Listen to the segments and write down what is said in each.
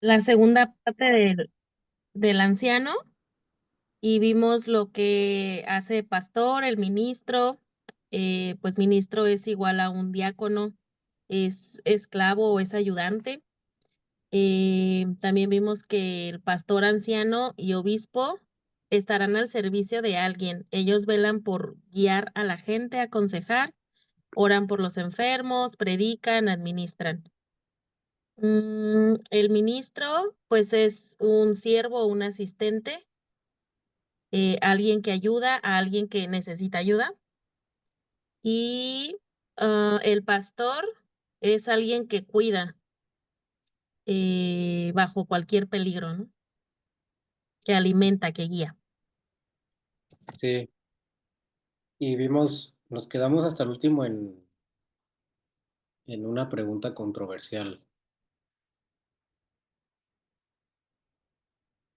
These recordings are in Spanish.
la segunda parte del anciano y vimos lo que hace pastor, el ministro, pues ministro es igual a un diácono, es esclavo o es ayudante. También vimos que el pastor anciano y obispo estarán al servicio de alguien. Ellos velan por guiar a la gente, aconsejar, oran por los enfermos, predican, administran. El ministro, pues es un siervo o un asistente, alguien que ayuda a alguien que necesita ayuda. Y el pastor es alguien que cuida bajo cualquier peligro, ¿no? Que alimenta, que guía. Sí, y vimos, nos quedamos hasta el último en una pregunta controversial.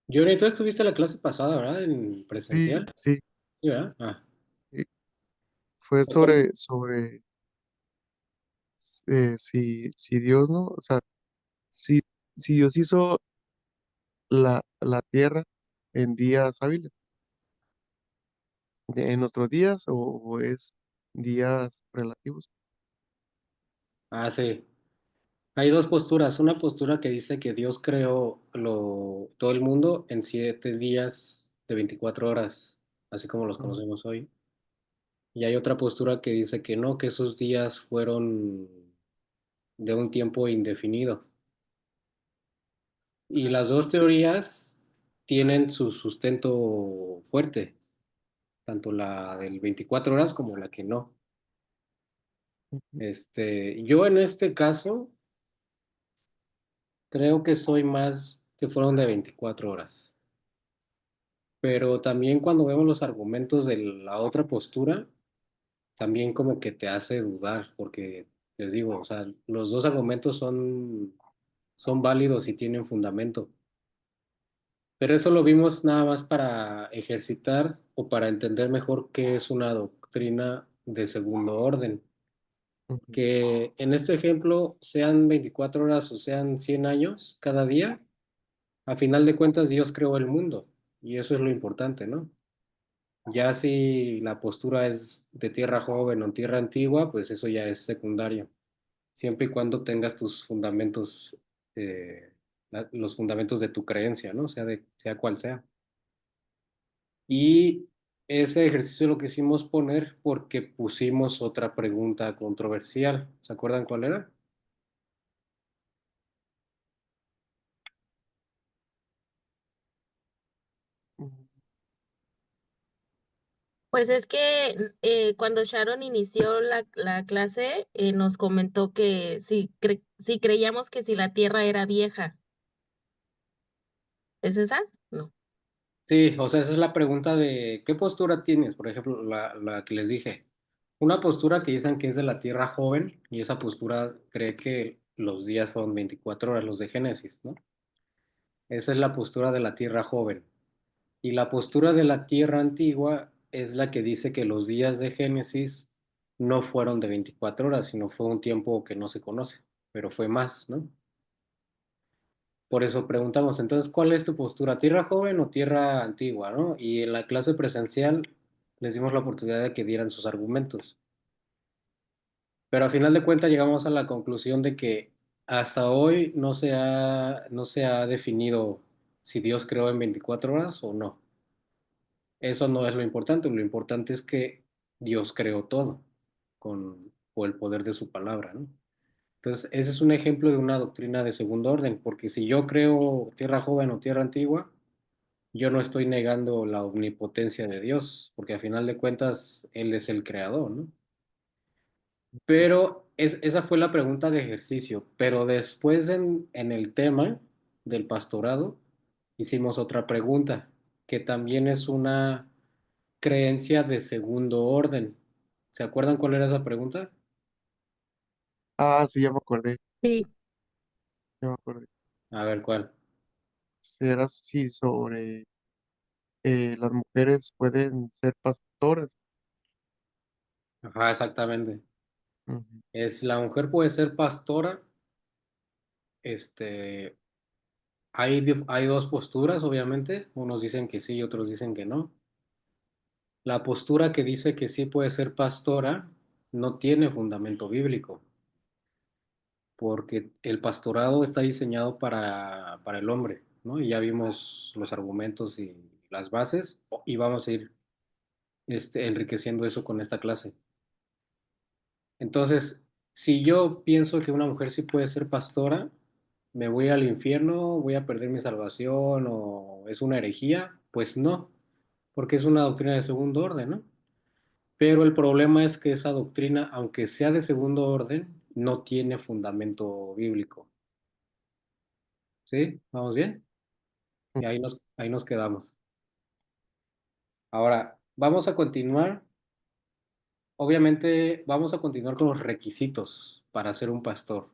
Johnny, tú estuviste la clase pasada, ¿verdad? En Sí, presencial. sí, Sí, ¿verdad? Ah. sí. Fue sobre si Dios, ¿no? O sea, si, si Dios hizo la tierra en días hábiles, en nuestros días o es días relativos. Ah, sí. Hay dos posturas. Una postura que dice que Dios creó todo el mundo en 7 días de 24 horas, así como los Mm, conocemos hoy. Y hay otra postura que dice que no, que esos días fueron de un tiempo indefinido. Y las dos teorías tienen su sustento fuerte, tanto la del 24 horas como la que no. ujú, Yo en este caso creo que soy más que fueron de 24 horas. Pero también cuando vemos los argumentos de la otra postura, también como que te hace dudar, porque les digo, o sea, los dos argumentos son válidos y tienen fundamento. Pero eso lo vimos nada más para ejercitar o para entender mejor qué es una doctrina de segundo orden. ujú, Que en este ejemplo, sean 24 horas o sean 100 años cada día, a final de cuentas Dios creó el mundo y eso es lo importante, ¿no? Ya si la postura es de tierra joven o tierra antigua, pues eso ya es secundario, siempre y cuando tengas tus fundamentos, los fundamentos de tu creencia, ¿no? Sea cual sea. Y ese ejercicio lo quisimos poner porque pusimos otra pregunta controversial. ¿Se acuerdan cuál era? ujú. Pues es que cuando Sharon inició la clase, nos comentó que si creíamos que si la Tierra era vieja. ¿Es esa? No. Sí, o sea, esa es la pregunta de ¿qué postura tienes? Por ejemplo, la que les dije. Una postura que dicen que es de la Tierra joven y esa postura cree que los días fueron 24 horas, los de Génesis, ¿no? Esa es la postura de la Tierra joven. Y la postura de la Tierra antigua es la que dice que los días de Génesis no fueron de 24 horas, sino fue un tiempo que no se conoce, pero fue más, ¿no? Por eso preguntamos, entonces, ¿cuál es tu postura? ¿Tierra joven o tierra antigua, no? Y en la clase presencial les dimos la oportunidad de que dieran sus argumentos. Pero a final de cuentas llegamos a la conclusión de que hasta hoy no se ha definido si Dios creó en 24 horas o no. Eso no es lo importante es que Dios creó todo por el poder de su palabra, ¿no? Entonces, ese es un ejemplo de una doctrina de segundo orden, porque si yo creo tierra joven o tierra antigua, yo no estoy negando la omnipotencia de Dios, porque a final de cuentas Él es el creador, ¿no? Pero esa fue la pregunta de ejercicio, pero después en el tema del pastorado hicimos otra pregunta, que también es una creencia de segundo orden. ¿Se acuerdan cuál era esa pregunta? Ah, sí, ya me acordé, Sí. ya me acordé. A ver cuál. Será sí sobre las mujeres pueden ser pastoras. Ajá, exactamente. Ujú, Es la mujer puede ser pastora, este, hay dos posturas, obviamente. Unos dicen que sí y otros dicen que no. La postura que dice que sí puede ser pastora no tiene fundamento bíblico, porque el pastorado está diseñado para el hombre, ¿no? Y ya vimos los argumentos y las bases, y vamos a ir enriqueciendo eso con esta clase. Entonces, si yo pienso que una mujer sí puede ser pastora, ¿me voy al infierno? ¿Voy a perder mi salvación? ¿O es una herejía? Pues no, porque es una doctrina de segundo orden, ¿no? Pero el problema es que esa doctrina, aunque sea de segundo orden, no tiene fundamento bíblico. ¿Sí? ¿Vamos bien? Y ahí nos quedamos. Ahora, vamos a continuar. Obviamente, vamos a continuar con los requisitos para ser un pastor,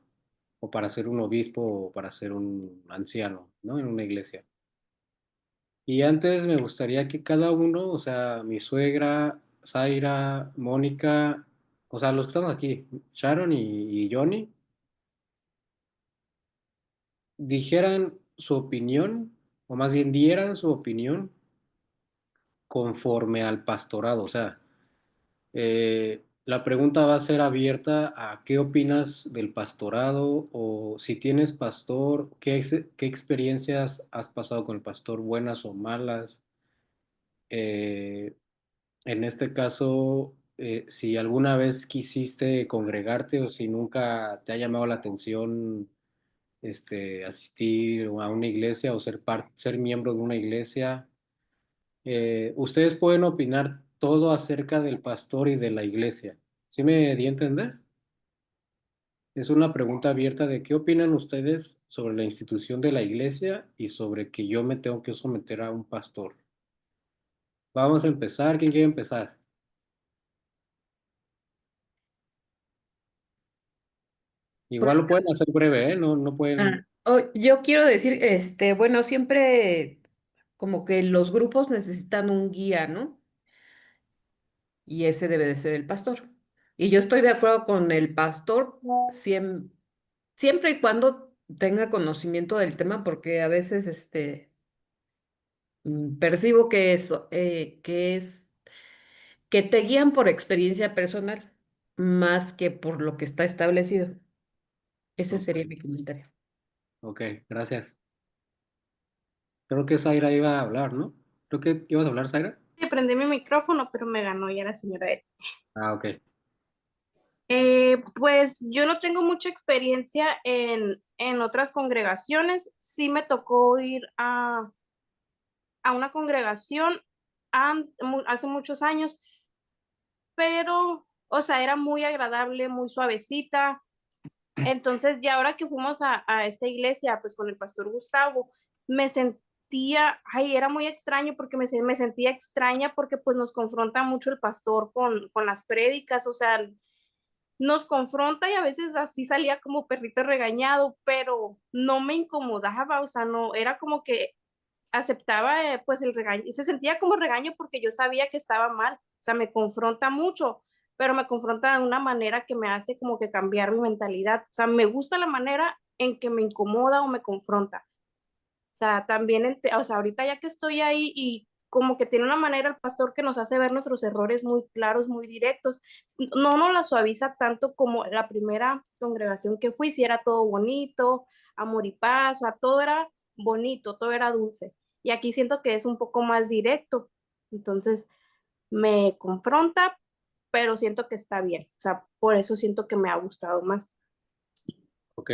o para ser un obispo, o para ser un anciano, ¿no? En una iglesia. Y antes me gustaría que cada uno, o sea, mi suegra, Zaira, Mónica, o sea, los que estamos aquí, Sharon y Johnny, dijeran su opinión, o más bien dieran su opinión conforme al pastorado. O sea, la pregunta va a ser abierta a qué opinas del pastorado, o si tienes pastor, qué experiencias has pasado con el pastor, buenas o malas. Eh, en este caso, si alguna vez quisiste congregarte o si nunca te ha llamado la atención asistir a una iglesia o ser miembro de una iglesia. Ustedes pueden opinar todo acerca del pastor y de la iglesia. ¿Sí me di a entender? Es una pregunta abierta de qué opinan ustedes sobre la institución de la iglesia y sobre que yo me tengo que someter a un pastor. Vamos a empezar. ¿Quién quiere empezar? Pues, Igual lo pueden hacer breve, ¿eh? No, no pueden. yo quiero decir, bueno, siempre como que los grupos necesitan un guía, ¿no? Y ese debe de ser el pastor. Y yo estoy de acuerdo con el pastor siempre y cuando tenga conocimiento del tema, porque a veces percibo que te guían por experiencia personal más que por lo que está establecido. Ese Ok, sería mi comentario. ok, gracias. Creo que Zaira iba a hablar, ¿no? Creo que ibas a hablar, Zaira. Sí, prendí mi micrófono, pero me ganó ya la señora Ed. Ah, ok. Pues yo no tengo mucha experiencia en otras congregaciones. Sí me tocó ir a una congregación hace muchos años, pero, o sea, era muy agradable, muy suavecita. Entonces, ya ahora que fuimos a esta iglesia, pues con el pastor Gustavo, me sentía, ay, era muy extraño porque me sentía extraña porque pues nos confronta mucho el pastor con las prédicas, o sea, nos confronta y a veces así salía como perrito regañado, pero no me incomodaba, o sea, no, era como que aceptaba pues el regaño, y se sentía como regaño porque yo sabía que estaba mal, o sea, me confronta mucho, pero me confronta de una manera que me hace como que cambiar mi mentalidad, o sea, me gusta la manera en que me incomoda o me confronta. O sea, también, o sea, ahorita ya que estoy ahí y como que tiene una manera el pastor que nos hace ver nuestros errores muy claros, muy directos. No nos la suaviza tanto como la primera congregación que fui, si era todo bonito, amor y paz, o sea, todo era bonito, todo era dulce. Y aquí siento que es un poco más directo. Entonces, me confronta, pero siento que está bien. O sea, por eso siento que me ha gustado más. Ok,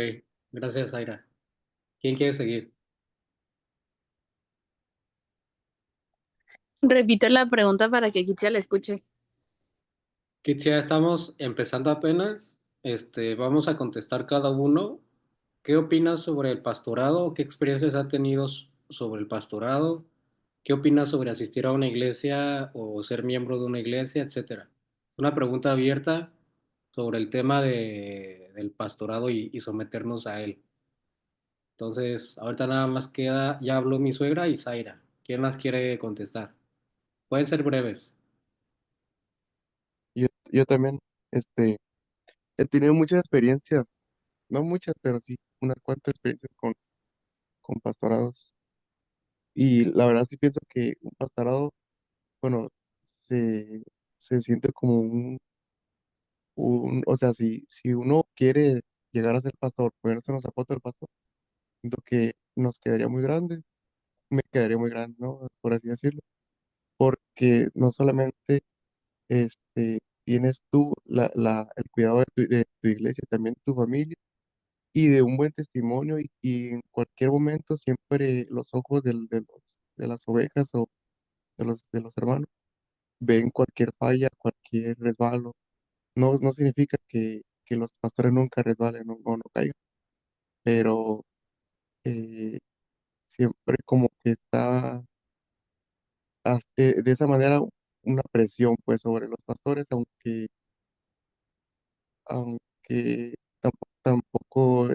gracias, Zaira. ¿Quién quiere seguir? Repite la pregunta para que Kitsia la escuche. Kitsia, estamos empezando apenas. Vamos a contestar cada uno. ¿Qué opinas sobre el pastorado? ¿Qué experiencias ha tenido sobre el pastorado? ¿Qué opinas sobre asistir a una iglesia o ser miembro de una iglesia, etcétera? Una pregunta abierta sobre el tema del pastorado y someternos a él. Entonces, ahorita nada más queda, ya habló mi suegra y Zaira. ¿Quién más quiere contestar? Pueden ser breves. Yo también, he tenido muchas experiencias, no muchas, pero sí unas cuantas experiencias con pastorados. Y la verdad sí pienso que un pastorado, bueno, se, se siente como o sea, si uno quiere llegar a ser pastor, ponerse en los zapatos del pastor, siento que nos quedaría muy grande, me quedaría muy grande, ¿no? Por así decirlo, porque no solamente tienes tú el cuidado de tu iglesia, también tu familia y de un buen testimonio y en cualquier momento siempre los ojos de las ovejas o de los hermanos ven cualquier falla, cualquier resbalo. No significa que los pastores nunca resbalen o no caigan, pero eh, siempre como que está de esa manera una presión pues sobre los pastores, aunque tampoco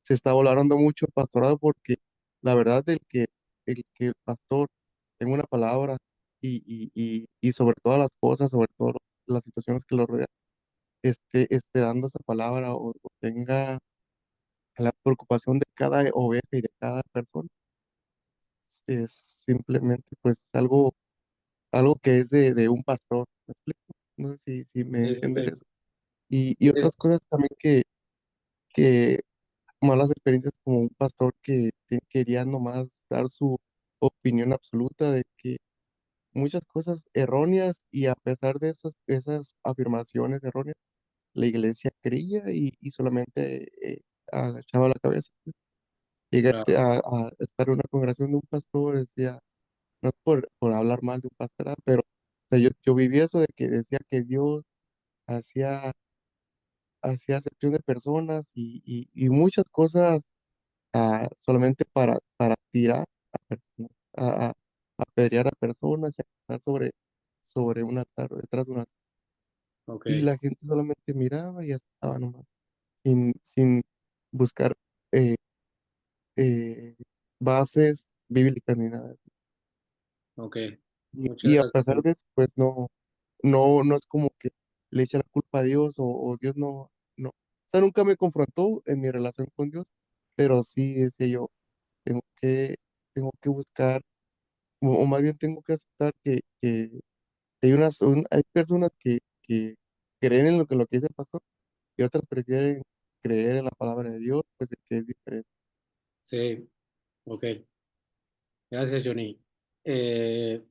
se está valorando mucho el pastorado porque la verdad el que el pastor tenga una palabra y sobre todas las cosas, sobre todas las situaciones que lo rodean, esté dando esa palabra o tenga la preocupación de cada oveja y de cada persona, es simplemente pues algo que es de un pastor. ¿Me explico? No sé si me Sí, ok. entiendes eso. Y otras cosas también que malas experiencias como un pastor que quería nomás dar su opinión absoluta de que muchas cosas erróneas y a pesar de esas afirmaciones erróneas, la iglesia creía y solamente agachaba la cabeza. Llegué Claro. a estar en una congregación de un pastor, decía, no es por hablar mal de un pastor, pero o sea, yo viví eso de que decía que Dios hacía, hacía acepción de personas y muchas cosas solamente para tirar a personas, apedrear a personas y acusar sobre un altar, detrás de un altar. Ok, Y la gente solamente miraba y ya estaba nomás, sin buscar eh, eh, bases bíblicas ni nada. ok. Y Muchas a gracias, pesar Tony. de eso, pues no es como que le echa la culpa a Dios o Dios no. O sea, nunca me confrontó en mi relación con Dios, pero sí decía yo, tengo que, tengo que buscar, o más bien tengo que aceptar que hay personas que creen en lo que dice el pastor y otras prefieren creer en la palabra de Dios, pues que es diferente. Sí, ok. Gracias, Johnny. Eh,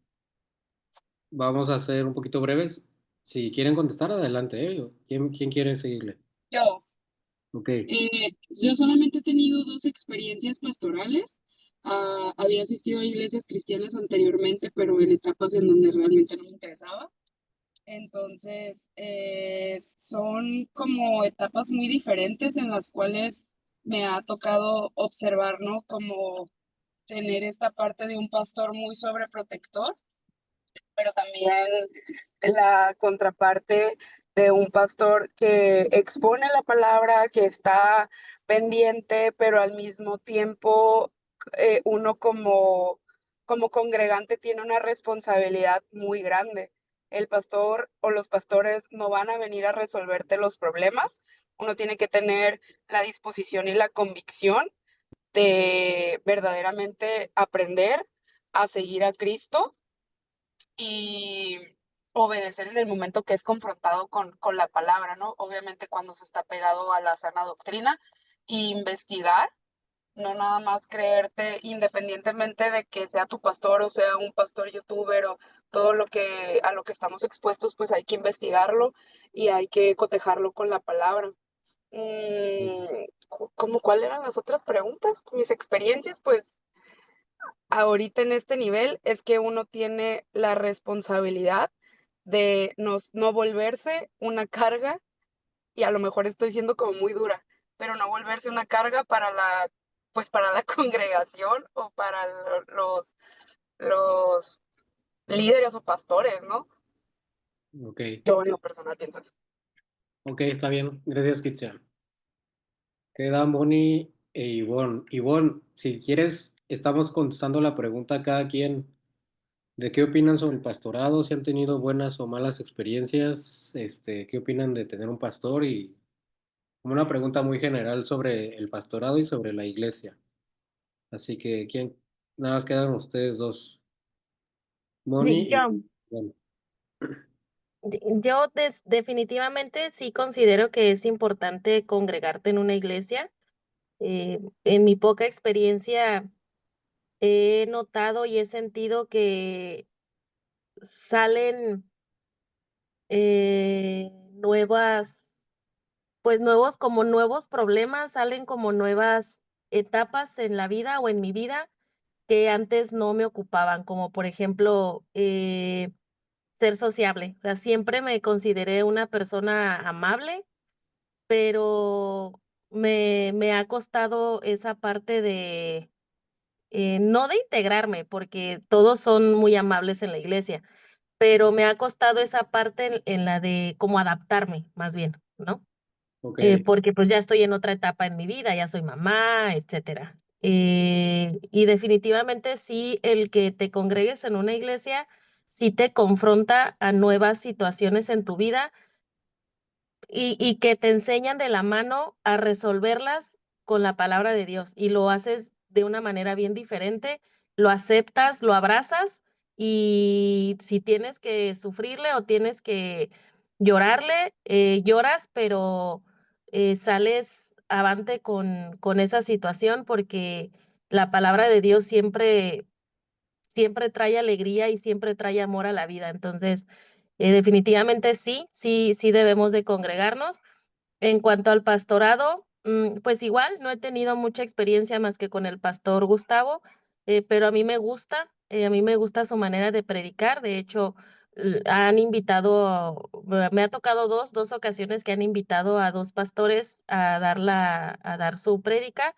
Vamos a ser un poquito breves. Si quieren contestar, adelante, ¿eh? ¿Quién quiere seguirle? Yo, Ok, yo solamente he tenido dos experiencias pastorales. Había asistido a iglesias cristianas anteriormente, pero en etapas en donde realmente no me interesaba. Entonces, son como etapas muy diferentes en las cuales me ha tocado observar, ¿no? Como tener esta parte de un pastor muy sobreprotector, pero también la contraparte de un pastor que expone la palabra, que está pendiente, pero al mismo tiempo uno como congregante tiene una responsabilidad muy grande. El pastor o los pastores no van a venir a resolverte los problemas. Uno tiene que tener la disposición y la convicción de verdaderamente aprender a seguir a Cristo y obedecer en el momento que es confrontado con la palabra, ¿no? Obviamente cuando se está pegado a la sana doctrina, e investigar, no nada más creerte independientemente de que sea tu pastor o sea un pastor youtuber o todo lo que a lo que estamos expuestos, pues hay que investigarlo y hay que cotejarlo con la palabra. ¿Cómo cuáles eran las otras preguntas? Mis experiencias, pues ahorita en este nivel es que uno tiene la responsabilidad de no volverse una carga, y a lo mejor estoy siendo como muy dura, pero no volverse una carga para pues para la congregación o para los líderes o pastores, ¿no? ok, Yo en lo personal pienso eso. ok, está bien. Gracias, Kitsia. Quedan Bonnie e Ivonne. Ivonne, si quieres, estamos contestando la pregunta a cada quien de qué opinan sobre el pastorado, si han tenido buenas o malas experiencias, qué opinan de tener un pastor y como una pregunta muy general sobre el pastorado y sobre la iglesia. Así que, nada más quedan ustedes dos, Sí, Moni y yo. bueno, Yo definitivamente sí considero que es importante congregarte en una iglesia. En mi poca experiencia he notado y he sentido que salen nuevas, pues nuevos problemas, salen como nuevas etapas en la vida o en mi vida que antes no me ocupaban, como por ejemplo ser sociable. O sea, siempre me consideré una persona amable, pero me ha costado esa parte de, no de integrarme, porque todos son muy amables en la iglesia, pero me ha costado esa parte en la de cómo adaptarme, más bien, ¿no? ok, Porque pues ya estoy en otra etapa en mi vida, ya soy mamá, etcétera. Y definitivamente sí, el que te congregues en una iglesia sí te confronta a nuevas situaciones en tu vida y que te enseñan de la mano a resolverlas con la palabra de Dios y lo haces de una manera bien diferente, lo aceptas, lo abrazas y si tienes que sufrirle o tienes que llorarle, lloras, pero sales avante con esa situación porque la palabra de Dios siempre trae alegría y siempre trae amor a la vida. Entonces, definitivamente sí debemos de congregarnos. En cuanto al pastorado, pues igual no he tenido mucha experiencia más que con el pastor Gustavo, pero a mí me gusta su manera de predicar. De hecho, han invitado, me ha tocado dos ocasiones que han invitado a dos pastores a a dar su prédica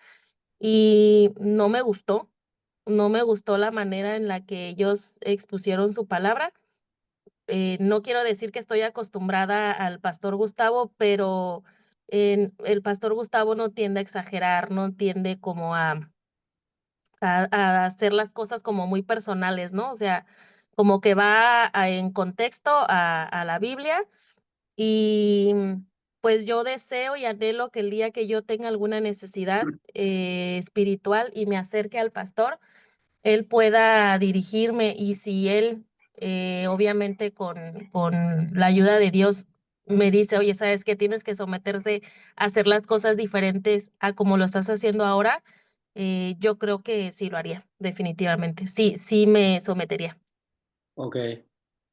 y no me gustó la manera en la que ellos expusieron su palabra. No quiero decir que estoy acostumbrada al pastor Gustavo, pero el pastor Gustavo no tiende a exagerar, no tiende como a hacer las cosas como muy personales, ¿no? O sea, como que va en contexto a la Biblia y pues yo deseo y anhelo que el día que yo tenga alguna necesidad espiritual y me acerque al pastor, él pueda dirigirme y si él, obviamente con la ayuda de Dios, me dice, oye, ¿sabes qué? Tienes que someterte a hacer las cosas diferentes a como lo estás haciendo ahora. Yo creo que sí lo haría, definitivamente. Sí me sometería. ok,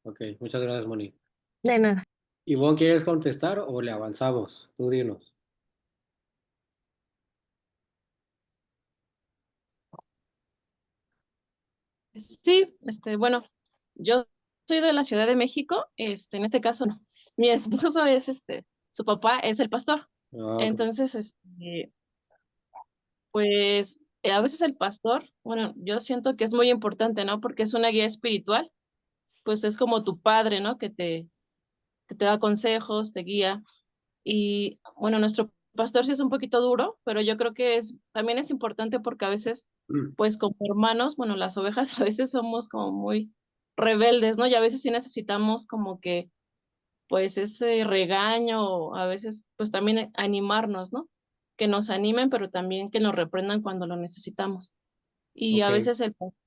ok, muchas gracias, Moni. De nada. Ivonne, ¿quieres contestar o le avanzamos? Tú dinos. Sí, bueno, yo soy de la Ciudad de México, en este caso no. Mi esposo es, su papá es el pastor. Ah, ok. Entonces, pues, a veces el pastor, bueno, yo siento que es muy importante, ¿no? Porque es una guía espiritual, pues es como tu padre, ¿no? Que te da consejos, te guía. Y bueno, nuestro pastor sí es un poquito duro, pero yo creo que también es importante porque a veces, pues como hermanos, bueno, las ovejas a veces somos como muy rebeldes, ¿no? Y a veces sí necesitamos como que, pues ese regaño, o a veces, pues también animarnos, ¿no? Que nos animen, pero también que nos reprendan cuando lo necesitamos. Y Ok, a veces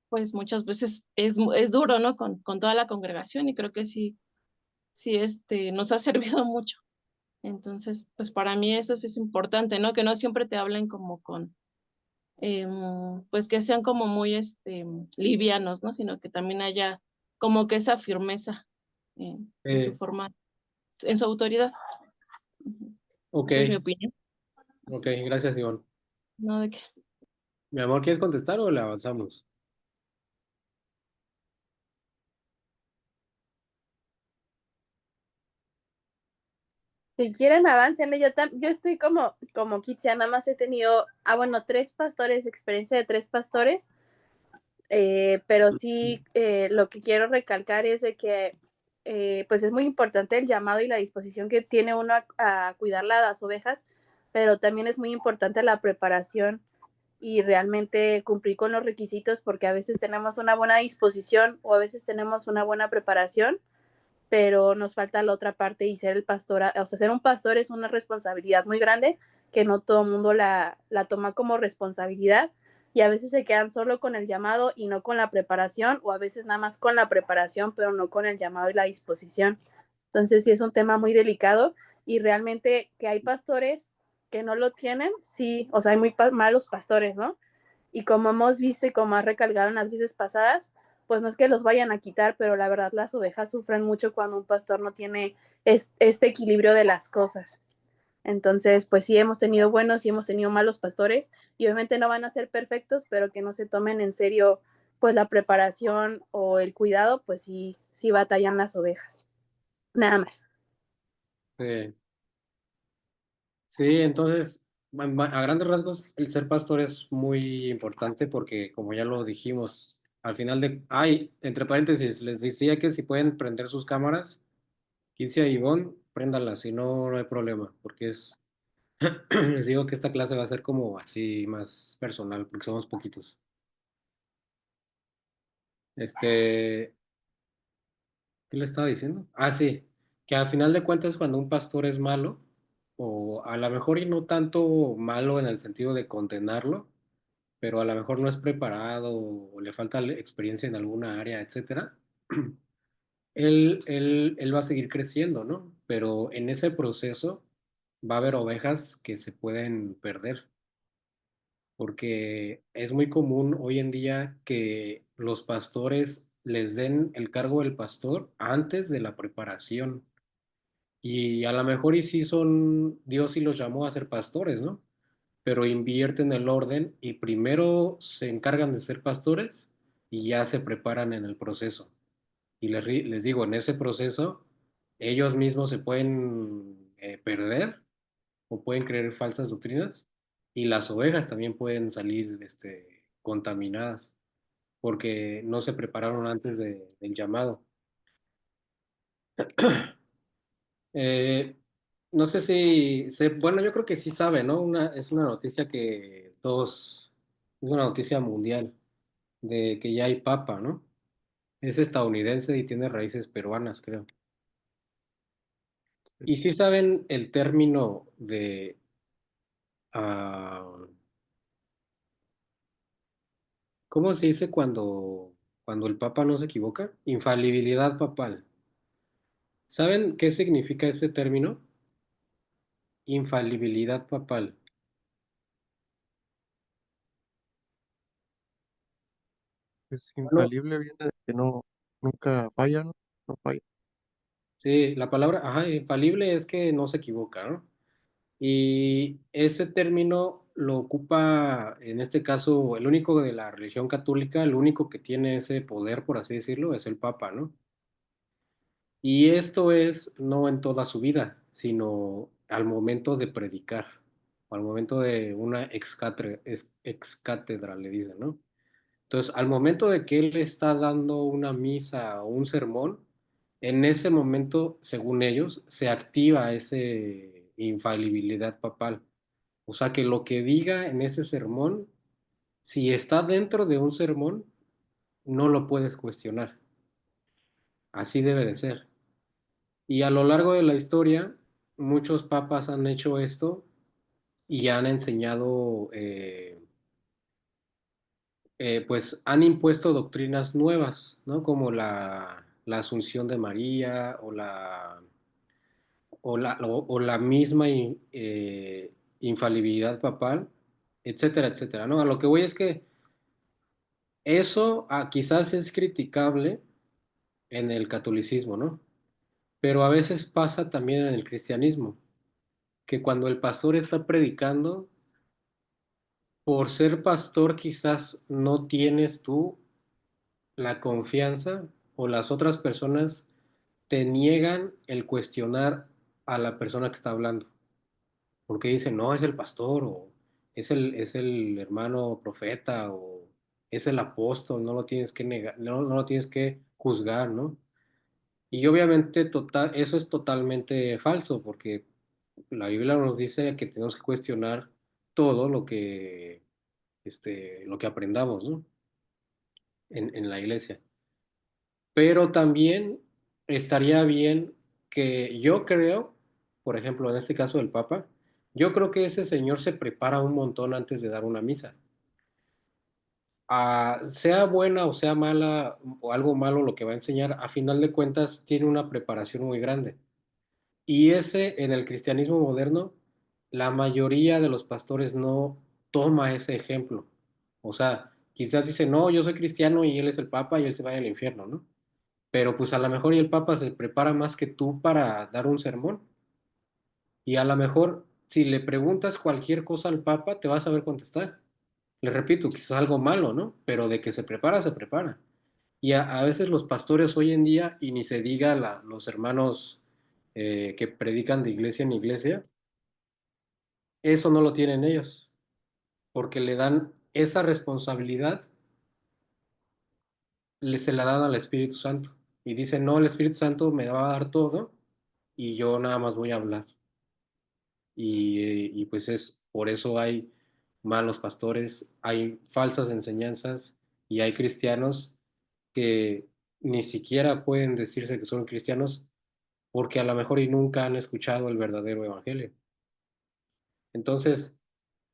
pues muchas veces es duro, ¿no? Con toda la congregación y creo que sí, nos ha servido mucho. Entonces, pues para mí eso sí es importante, ¿no? Que no siempre te hablen como pues que sean como muy, livianos, ¿no? Sino que también haya como que esa firmeza en su forma, en su autoridad. Ujú. ok, Esa es mi opinión. ok, gracias, Ivonne. No de que, Mi amor, ¿quieres contestar o le avanzamos? Si quieren, avancen. Yo estoy como Kitsia, nada más he tenido, bueno, tres pastores, experiencia de tres pastores, pero sí lo que quiero recalcar es de que pues es muy importante el llamado y la disposición que tiene uno a cuidar a las ovejas, pero también es muy importante la preparación y realmente cumplir con los requisitos porque a veces tenemos una buena disposición o a veces tenemos una buena preparación, pero nos falta la otra parte y ser el pastor, o sea, ser un pastor es una responsabilidad muy grande que no todo el mundo la toma como responsabilidad, y a veces se quedan solo con el llamado y no con la preparación, o a veces nada más con la preparación, pero no con el llamado y la disposición. Entonces sí es un tema muy delicado y realmente que hay pastores que no lo tienen, sí, o sea, hay muy malos pastores, ¿no? Y como hemos visto y como ha recalcado en las veces pasadas, pues no es que los vayan a quitar, pero la verdad las ovejas sufren mucho cuando un pastor no tiene este equilibrio de las cosas. Entonces, pues sí hemos tenido buenos y hemos tenido malos pastores y obviamente no van a ser perfectos, pero que no se tomen en serio pues la preparación o el cuidado, pues sí, sí batallan las ovejas. Nada más. Sí, sí, entonces, a grandes rasgos, el ser pastor es muy importante porque, como ya lo dijimos, al final de... Ay, entre paréntesis, les decía que si pueden prender sus cámaras, Kinsey y Ivonne, préndanlas, si no, no hay problema, porque es... Les digo que esta clase va a ser como así más personal, porque somos poquitos. Este, ¿qué le estaba diciendo? Ah, sí, que al final de cuentas cuando un pastor es malo, o a lo mejor y no tanto malo en el sentido de condenarlo, pero a lo mejor no es preparado o le falta experiencia en alguna área, etcétera, él va a seguir creciendo, ¿no? Pero en ese proceso va a haber ovejas que se pueden perder, porque es muy común hoy en día que los pastores les den el cargo del pastor antes de la preparación. Y a lo mejor y sí son, Dios sí los llamó a ser pastores, ¿no? Pero invierten el orden y primero se encargan de ser pastores y ya se preparan en el proceso. Y les digo, en ese proceso ellos mismos se pueden perder o pueden creer falsas doctrinas y las ovejas también pueden salir contaminadas porque no se prepararon antes del llamado. Eh, no sé si, bueno, yo creo que sí sabe, ¿no? Es una noticia que todos, es una noticia mundial de que ya hay papa, ¿no? Es estadounidense y tiene raíces peruanas, creo. Y sí saben el término de, ah, ¿cómo se dice cuando el papa no se equivoca? Infalibilidad papal. ¿Saben qué significa ese término? Infalibilidad papal. Es Bueno, infalible, viene de que no, nunca falla, ¿no? No falla. sí, la palabra, ajá, infalible es que no se equivoca, ¿no? Y ese término lo ocupa, en este caso, el único de la religión católica, el único que tiene ese poder, por así decirlo, es el Papa, ¿no? Y esto es no en toda su vida, sino al momento de predicar, o al momento de una ex cátedra, le dicen, ¿no? Entonces, al momento de que él está dando una misa o un sermón, en ese momento, según ellos, se activa ese infalibilidad papal. O sea, que lo que diga en ese sermón, si está dentro de un sermón, no lo puedes cuestionar. Así debe de ser. Y a lo largo de la historia, muchos papas han hecho esto y han enseñado, pues han impuesto doctrinas nuevas, ¿no? Como la Asunción de María o la misma infalibilidad papal, etcétera, etcétera, ¿no? A lo que voy es que eso quizás es criticable en el catolicismo, ¿no? Pero a veces pasa también en el cristianismo, que cuando el pastor está predicando, por ser pastor quizás no tienes tú la confianza o las otras personas te niegan el cuestionar a la persona que está hablando, porque dicen, no, es el pastor o es el hermano profeta o es el apóstol, no lo tienes que negar, no, no lo tienes que juzgar, ¿no? Y obviamente eso es totalmente falso, porque la Biblia nos dice que tenemos que cuestionar todo lo que aprendamos, ¿no? En la iglesia. Pero también estaría bien que yo creo, por ejemplo, en este caso del Papa, yo creo que ese señor se prepara un montón antes de dar una misa. sea buena o sea mala o algo malo lo que va a enseñar, a final de cuentas tiene una preparación muy grande. Y ese, en el cristianismo moderno, la mayoría de los pastores no toma ese ejemplo. O sea, quizás dice, no, yo soy cristiano y él es el papa y él se vaya al infierno, ¿no? Pero pues a lo mejor y el papa se prepara más que tú para dar un sermón. Y a lo mejor, si le preguntas cualquier cosa al papa, te va a saber contestar. Le repito, quizás algo malo, ¿no? Pero de que se prepara, se prepara. Y a veces los pastores hoy en día, y ni se diga los hermanos que predican de iglesia en iglesia, eso no lo tienen ellos, porque le dan esa responsabilidad, se la dan al Espíritu Santo. Y dicen, no, el Espíritu Santo me va a dar todo y yo nada más voy a hablar. Y pues es por eso hay malos pastores, hay falsas enseñanzas y hay cristianos que ni siquiera pueden decirse que son cristianos porque a lo mejor y nunca han escuchado el verdadero evangelio. Entonces,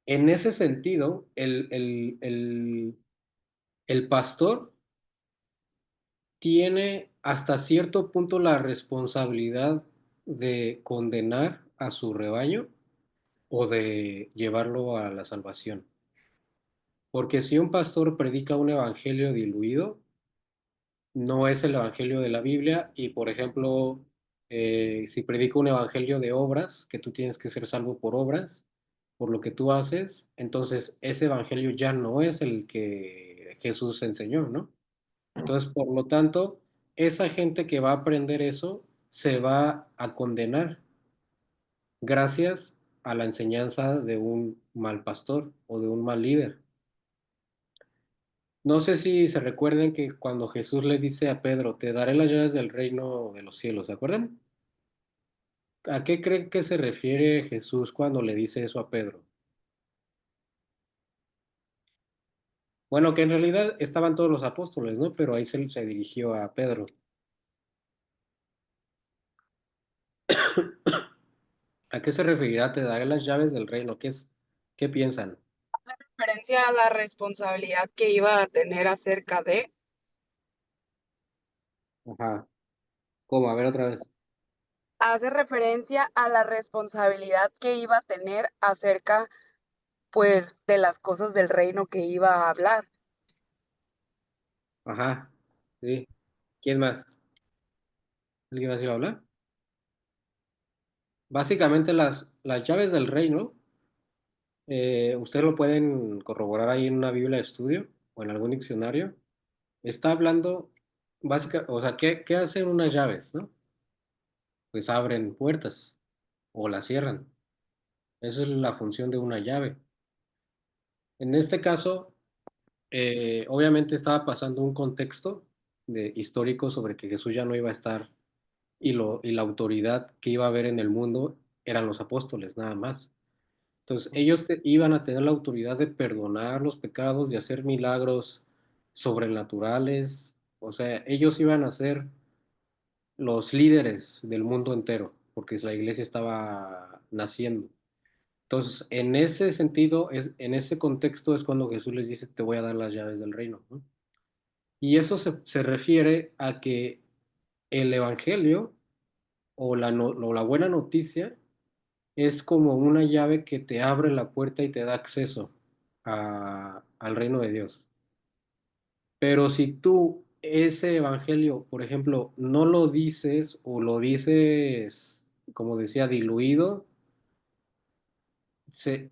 en ese sentido, el pastor tiene hasta cierto punto la responsabilidad de condenar a su rebaño o de llevarlo a la salvación. Porque si un pastor predica un evangelio diluido, no es el evangelio de la Biblia y, por ejemplo, si predica un evangelio de obras, que tú tienes que ser salvo por obras, por lo que tú haces, entonces ese evangelio ya no es el que Jesús enseñó, ¿no? Entonces, por lo tanto, esa gente que va a aprender eso se va a condenar gracias a la enseñanza de un mal pastor o de un mal líder. No sé si se recuerden que cuando Jesús le dice a Pedro, te daré las llaves del reino de los cielos, ¿se acuerdan? ¿A qué creen que se refiere Jesús cuando le dice eso a Pedro? Bueno, que en realidad estaban todos los apóstoles, ¿no? Pero ahí se dirigió a Pedro. ¿A qué se referirá? Te daré las llaves del reino. ¿Qué piensan? Referencia a la responsabilidad que iba a tener acerca de, Ajá. ¿Cómo? A ver otra vez. hace referencia a la responsabilidad que iba a tener acerca, pues, de las cosas del reino que iba a hablar. Ajá. Sí. ¿Quién más? ¿Alguien más iba a hablar? Básicamente las llaves del reino, ustedes lo pueden corroborar ahí en una Biblia de estudio o en algún diccionario. Está hablando o sea, ¿qué hacen unas llaves, no? Pues abren puertas o las cierran. Esa es la función de una llave. En este caso, obviamente estaba pasando un contexto histórico sobre que Jesús ya no iba a estar y la autoridad que iba a haber en el mundo eran los apóstoles, nada más. Entonces, ellos iban a tener la autoridad de perdonar los pecados, de hacer milagros sobrenaturales. O sea, ellos iban a ser los líderes del mundo entero, porque la iglesia estaba naciendo. Entonces, en ese sentido, en ese contexto es cuando Jesús les dice, te voy a dar las llaves del reino, ¿no? Y eso se refiere a que el evangelio o o la buena noticia es como una llave que te abre la puerta y te da acceso al reino de Dios. Pero si tú ese evangelio, por ejemplo, no lo dices o lo dices, como decía, diluido,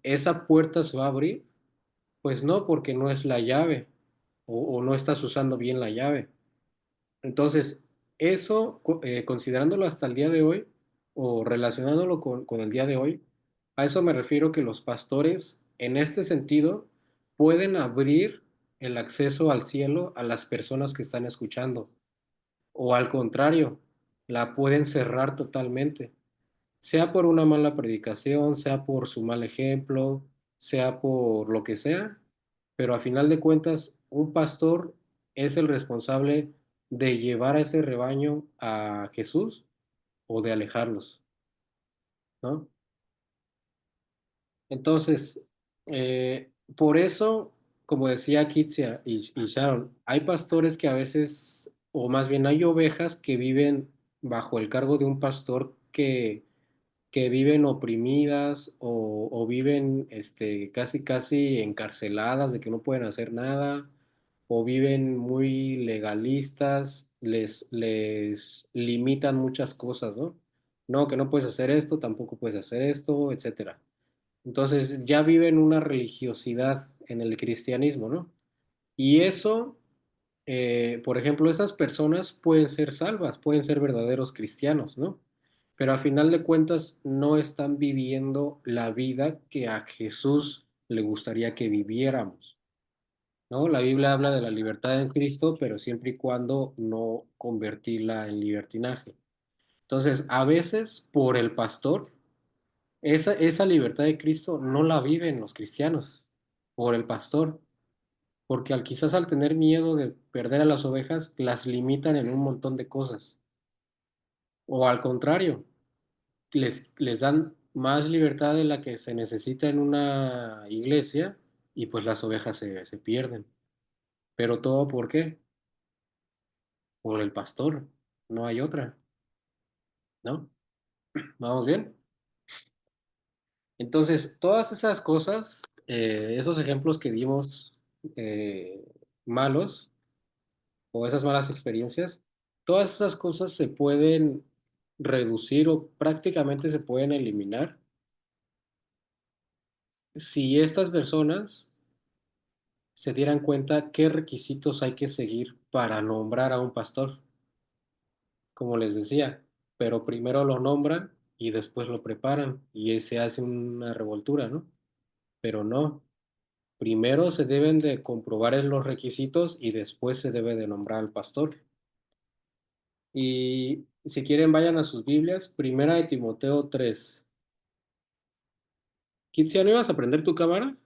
esa puerta se va a abrir. Pues no, porque no es la llave o no estás usando bien la llave. Entonces, eso, considerándolo hasta el día de hoy o relacionándolo con el día de hoy, a eso me refiero que los pastores, en este sentido, pueden abrir el acceso al cielo a las personas que están escuchando, o al contrario, la pueden cerrar totalmente, sea por una mala predicación, sea por su mal ejemplo, sea por lo que sea, pero a final de cuentas, un pastor es el responsable de llevar a ese rebaño a Jesús o de alejarlos, ¿no? Entonces, por eso, como decía Kitsia y Sharon, hay pastores que a veces, o más bien hay ovejas que viven bajo el cargo de un pastor que viven oprimidas o viven casi casi encarceladas de que no pueden hacer nada o viven muy legalistas, les limitan muchas cosas, ¿no? No, que no puedes hacer esto, tampoco puedes hacer esto, etcétera. Entonces ya viven una religiosidad en el cristianismo, ¿no? Y eso, por ejemplo, esas personas pueden ser salvas, pueden ser verdaderos cristianos, ¿no? Pero a final de cuentas no están viviendo la vida que a Jesús le gustaría que viviéramos, ¿no? La Biblia habla de la libertad en Cristo, pero siempre y cuando no convertirla en libertinaje. Entonces, a veces, por el pastor, esa libertad de Cristo no la viven los cristianos, por el pastor, porque quizás al tener miedo de perder a las ovejas, las limitan en un montón de cosas. O al contrario, les dan más libertad de la que se necesita en una iglesia y pues las ovejas se pierden. Pero todo ¿por qué? Por el pastor, no hay otra, ¿no? ¿Vamos bien? Entonces, todas esas cosas, esos ejemplos que dimos eh, malos o esas malas experiencias, todas esas cosas se pueden reducir o prácticamente se pueden eliminar si estas personas se dieran cuenta qué requisitos hay que seguir para nombrar a un pastor, como les decía, pero primero lo nombran y después lo preparan y se hace una revoltura, ¿no? Pero no, primero se deben de comprobar los requisitos y después se debe de nombrar al pastor. Y si quieren vayan a sus Biblias, Primera de Timoteo 3. Kitsia, ¿no ibas a prender tu cámara?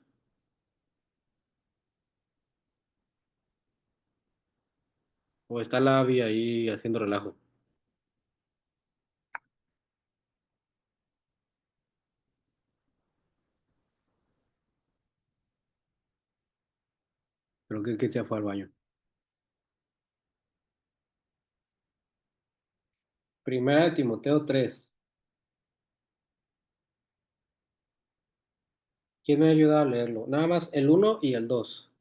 ¿O está la Abby ahí haciendo relajo? Creo que Kitsia fue al baño. Primera de Timoteo 3. ¿Quién me ayuda a leerlo? Nada más el uno y el 2.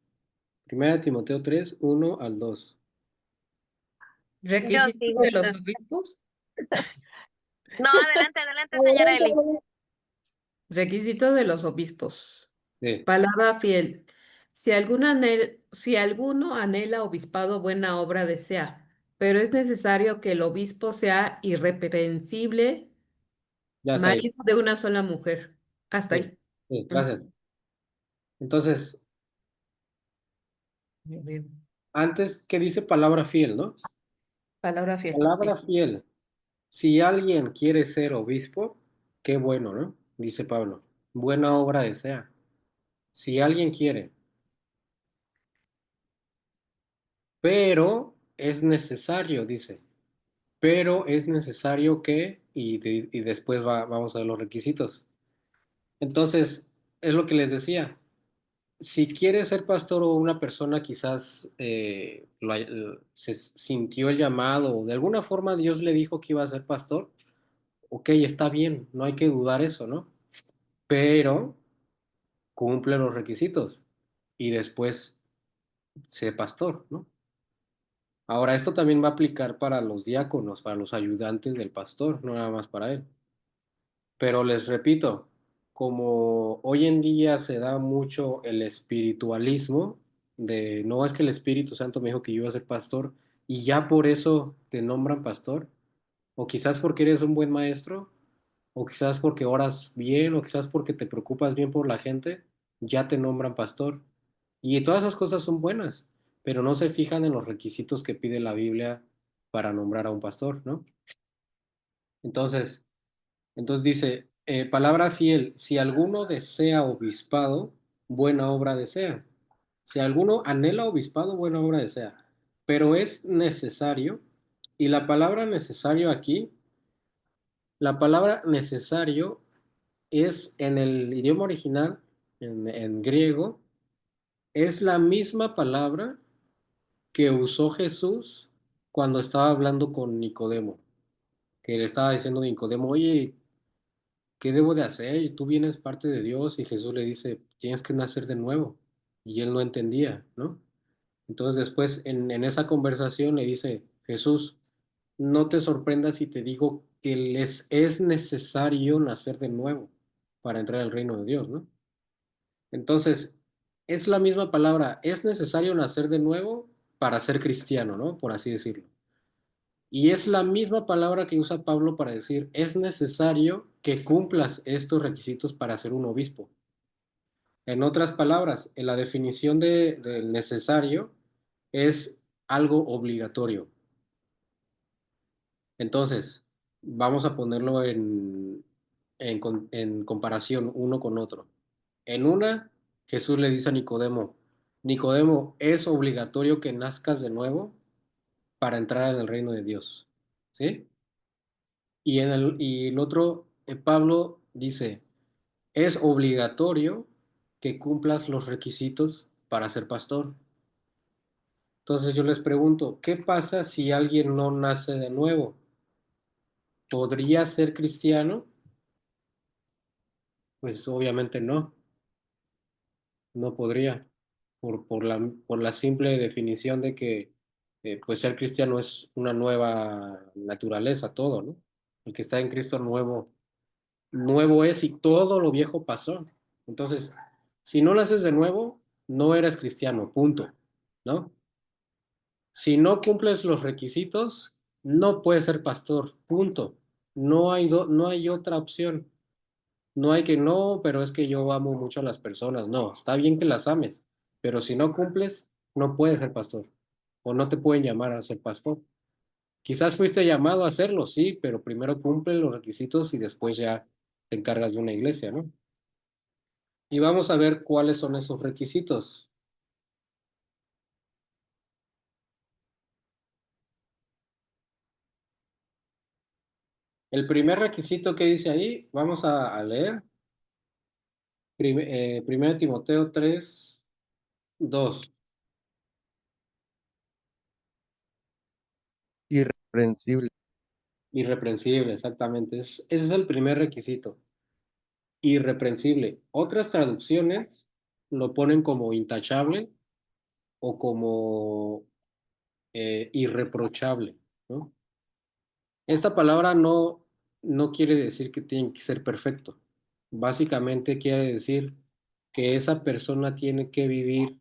Primera de Timoteo 3, 1 al 2. Yo sí Requisitos de los gusto. obispos. No, adelante, adelante, señora Eli. Requisitos de los obispos. Sí, Palabra fiel. Si alguno anhela obispado, buena obra desea, pero es necesario que el obispo sea irreprensible, ya está ahí. marido de una sola mujer. Hasta Sí, ahí. sí, Mm, gracias. Entonces, ya veo. antes que dice palabra fiel, ¿no? Palabra fiel, Palabra sí. fiel. Si alguien quiere ser obispo, qué bueno, ¿no? Dice Pablo. Buena obra desea. Si alguien quiere, pero es necesario, dice. Pero es necesario que, y después vamos a ver los requisitos. Entonces, es lo que les decía. Si quieres ser pastor o una persona quizás se sintió el llamado o de alguna forma Dios le dijo que iba a ser pastor, ok, está bien, no hay que dudar eso, ¿no? Pero cumple los requisitos y después sé pastor, ¿no? Ahora, esto también va a aplicar para los diáconos, para los ayudantes del pastor, no nada más para él. Pero les repito, como hoy en día se da mucho el espiritualismo, de no es que el Espíritu Santo me dijo que yo iba a ser pastor y ya por eso te nombran pastor, o quizás porque eres un buen maestro, o quizás porque oras bien, o quizás porque te preocupas bien por la gente, ya te nombran pastor. Y todas esas cosas son buenas, pero no se fijan en los requisitos que pide la Biblia para nombrar a un pastor, ¿no? Entonces, entonces dice, palabra fiel, si alguno desea obispado, buena obra desea. Si alguno anhela obispado, buena obra desea. Pero es necesario, y la palabra necesario aquí, la palabra necesario es en el idioma original, en griego, es la misma palabra que usó Jesús cuando estaba hablando con Nicodemo, que le estaba diciendo a Nicodemo, oye, ¿qué debo de hacer? Y tú vienes parte de Dios y Jesús le dice, tienes que nacer de nuevo. Y él no entendía, ¿no? Entonces después en esa conversación le dice, Jesús, no te sorprendas si te digo que les es necesario nacer de nuevo para entrar al reino de Dios, ¿no? Entonces, es la misma palabra, es necesario nacer de nuevo para ser cristiano, ¿no? Por así decirlo. Y es la misma palabra que usa Pablo para decir, es necesario que cumplas estos requisitos para ser un obispo. En otras palabras, en la definición del necesario es algo obligatorio. Entonces, vamos a ponerlo en comparación uno con otro. En una, Jesús le dice a Nicodemo, Nicodemo, es obligatorio que nazcas de nuevo para entrar en el reino de Dios. ¿Sí? Y el otro, Pablo dice, es obligatorio que cumplas los requisitos para ser pastor. Entonces yo les pregunto, ¿qué pasa si alguien no nace de nuevo? ¿Podría ser cristiano? Pues obviamente no, no podría, por la simple definición de que pues ser cristiano es una nueva naturaleza, todo, ¿no? El que está en Cristo nuevo, nuevo es y todo lo viejo pasó. Entonces, si no naces de nuevo, no eres cristiano, punto, ¿no? Si no cumples los requisitos, no puedes ser pastor, punto. No hay otra opción. No hay que no, pero es que yo amo mucho a las personas. No, está bien que las ames, pero si no cumples, no puedes ser pastor. O no te pueden llamar a ser pastor. Quizás fuiste llamado a hacerlo, sí, pero primero cumple los requisitos y después ya te encargas de una iglesia, ¿no? Y vamos a ver cuáles son esos requisitos. El primer requisito que dice ahí, vamos a leer. 1 Timoteo 3:2. Irreprensible. Irreprensible, exactamente. Ese es el primer requisito. Irreprensible. Otras traducciones lo ponen como intachable o como irreprochable, ¿no? Esta palabra no quiere decir que tiene que ser perfecto. Básicamente quiere decir que esa persona tiene que vivir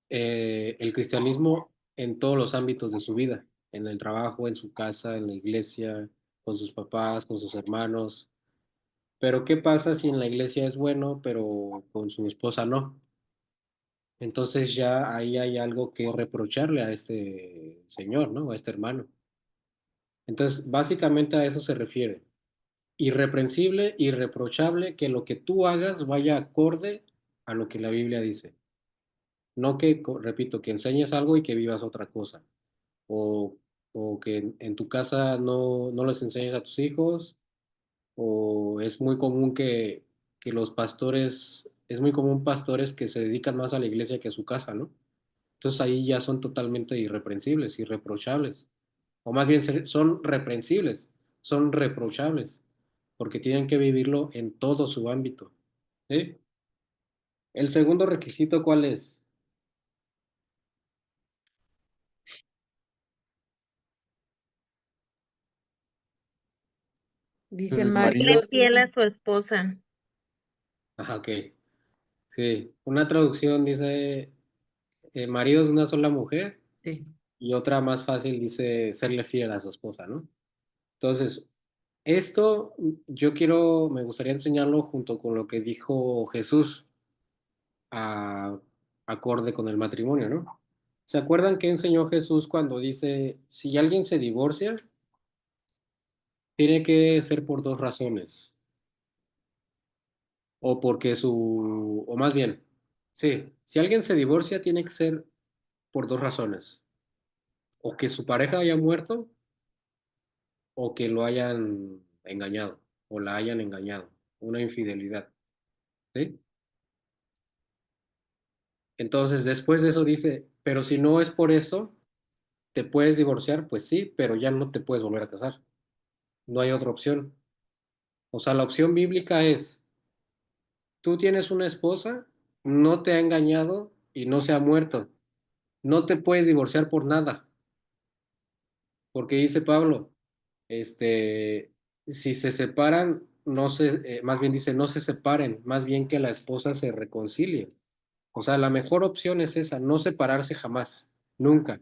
el cristianismo en todos los ámbitos de su vida, en el trabajo, en su casa, en la iglesia, con sus papás, con sus hermanos. Pero ¿qué pasa si en la iglesia es bueno, pero con su esposa no? Entonces ya ahí hay algo que reprocharle a este señor, ¿no? A este hermano. Entonces, básicamente a eso se refiere. Irreprensible, irreprochable, que lo que tú hagas vaya acorde a lo que la Biblia dice. No que, repito, que enseñes algo y que vivas otra cosa. O, o que en tu casa no les enseñes a tus hijos. O es muy común que los pastores, es muy común pastores que se dedican más a la iglesia que a su casa, ¿no? Entonces ahí ya son totalmente irreprensibles, irreprochables. O más bien son reprensibles, son reprochables, porque tienen que vivirlo en todo su ámbito. ¿Sí? El segundo requisito, ¿cuál es? Dice El Serle marido, marido de fiel a una. su esposa. Ajá, ok. Sí, una traducción dice marido de una sola mujer Sí. y otra más fácil dice serle fiel a su esposa, ¿no? Entonces, esto me gustaría enseñarlo junto con lo que dijo Jesús a, acorde con el matrimonio, ¿no? ¿Se acuerdan qué enseñó Jesús cuando dice, si alguien se divorcia, tiene que ser por dos razones? O porque o más bien, sí, si alguien se divorcia, tiene que ser por dos razones. O que su pareja haya muerto o que lo hayan engañado o la hayan engañado, una infidelidad, ¿sí? Entonces, después de eso dice, pero si no es por eso, ¿te puedes divorciar? Pues sí, pero ya no te puedes volver a casar. No hay otra opción. O sea, la opción bíblica es, tú tienes una esposa, no te ha engañado y no se ha muerto. No te puedes divorciar por nada, porque dice Pablo, si se separan, no se, más bien dice, no se separen, más bien que la esposa se reconcilie. O sea, la mejor opción es esa, no separarse jamás, nunca.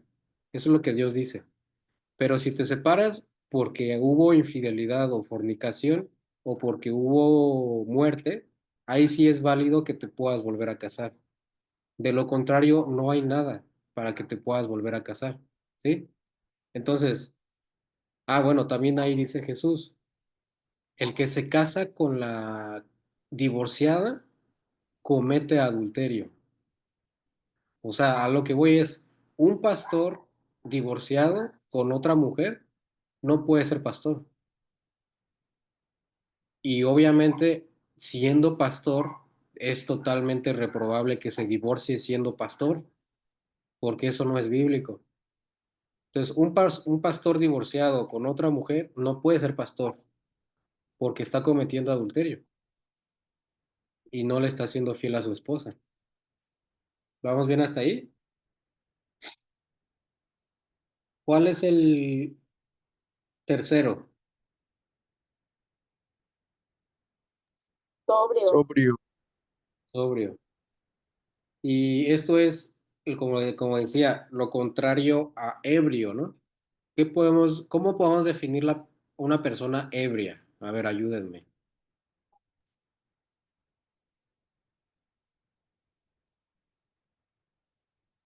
Eso es lo que Dios dice. Pero si te separas porque hubo infidelidad o fornicación o porque hubo muerte, ahí sí es válido que te puedas volver a casar. De lo contrario, no hay nada para que te puedas volver a casar, ¿sí? Entonces, bueno, también ahí dice Jesús, el que se casa con la divorciada comete adulterio. O sea, a lo que voy es, un pastor divorciado con otra mujer no puede ser pastor. Y obviamente, siendo pastor, es totalmente reprobable que se divorcie siendo pastor, porque eso no es bíblico. Entonces, un pastor divorciado con otra mujer no puede ser pastor, porque está cometiendo adulterio y no le está siendo fiel a su esposa. ¿Vamos bien hasta ahí? ¿Cuál es el tercero? Sobrio. Sobrio. Sobrio. Y esto es, como decía, lo contrario a ebrio, ¿no? ¿Cómo podemos definir una persona ebria? A ver, ayúdenme.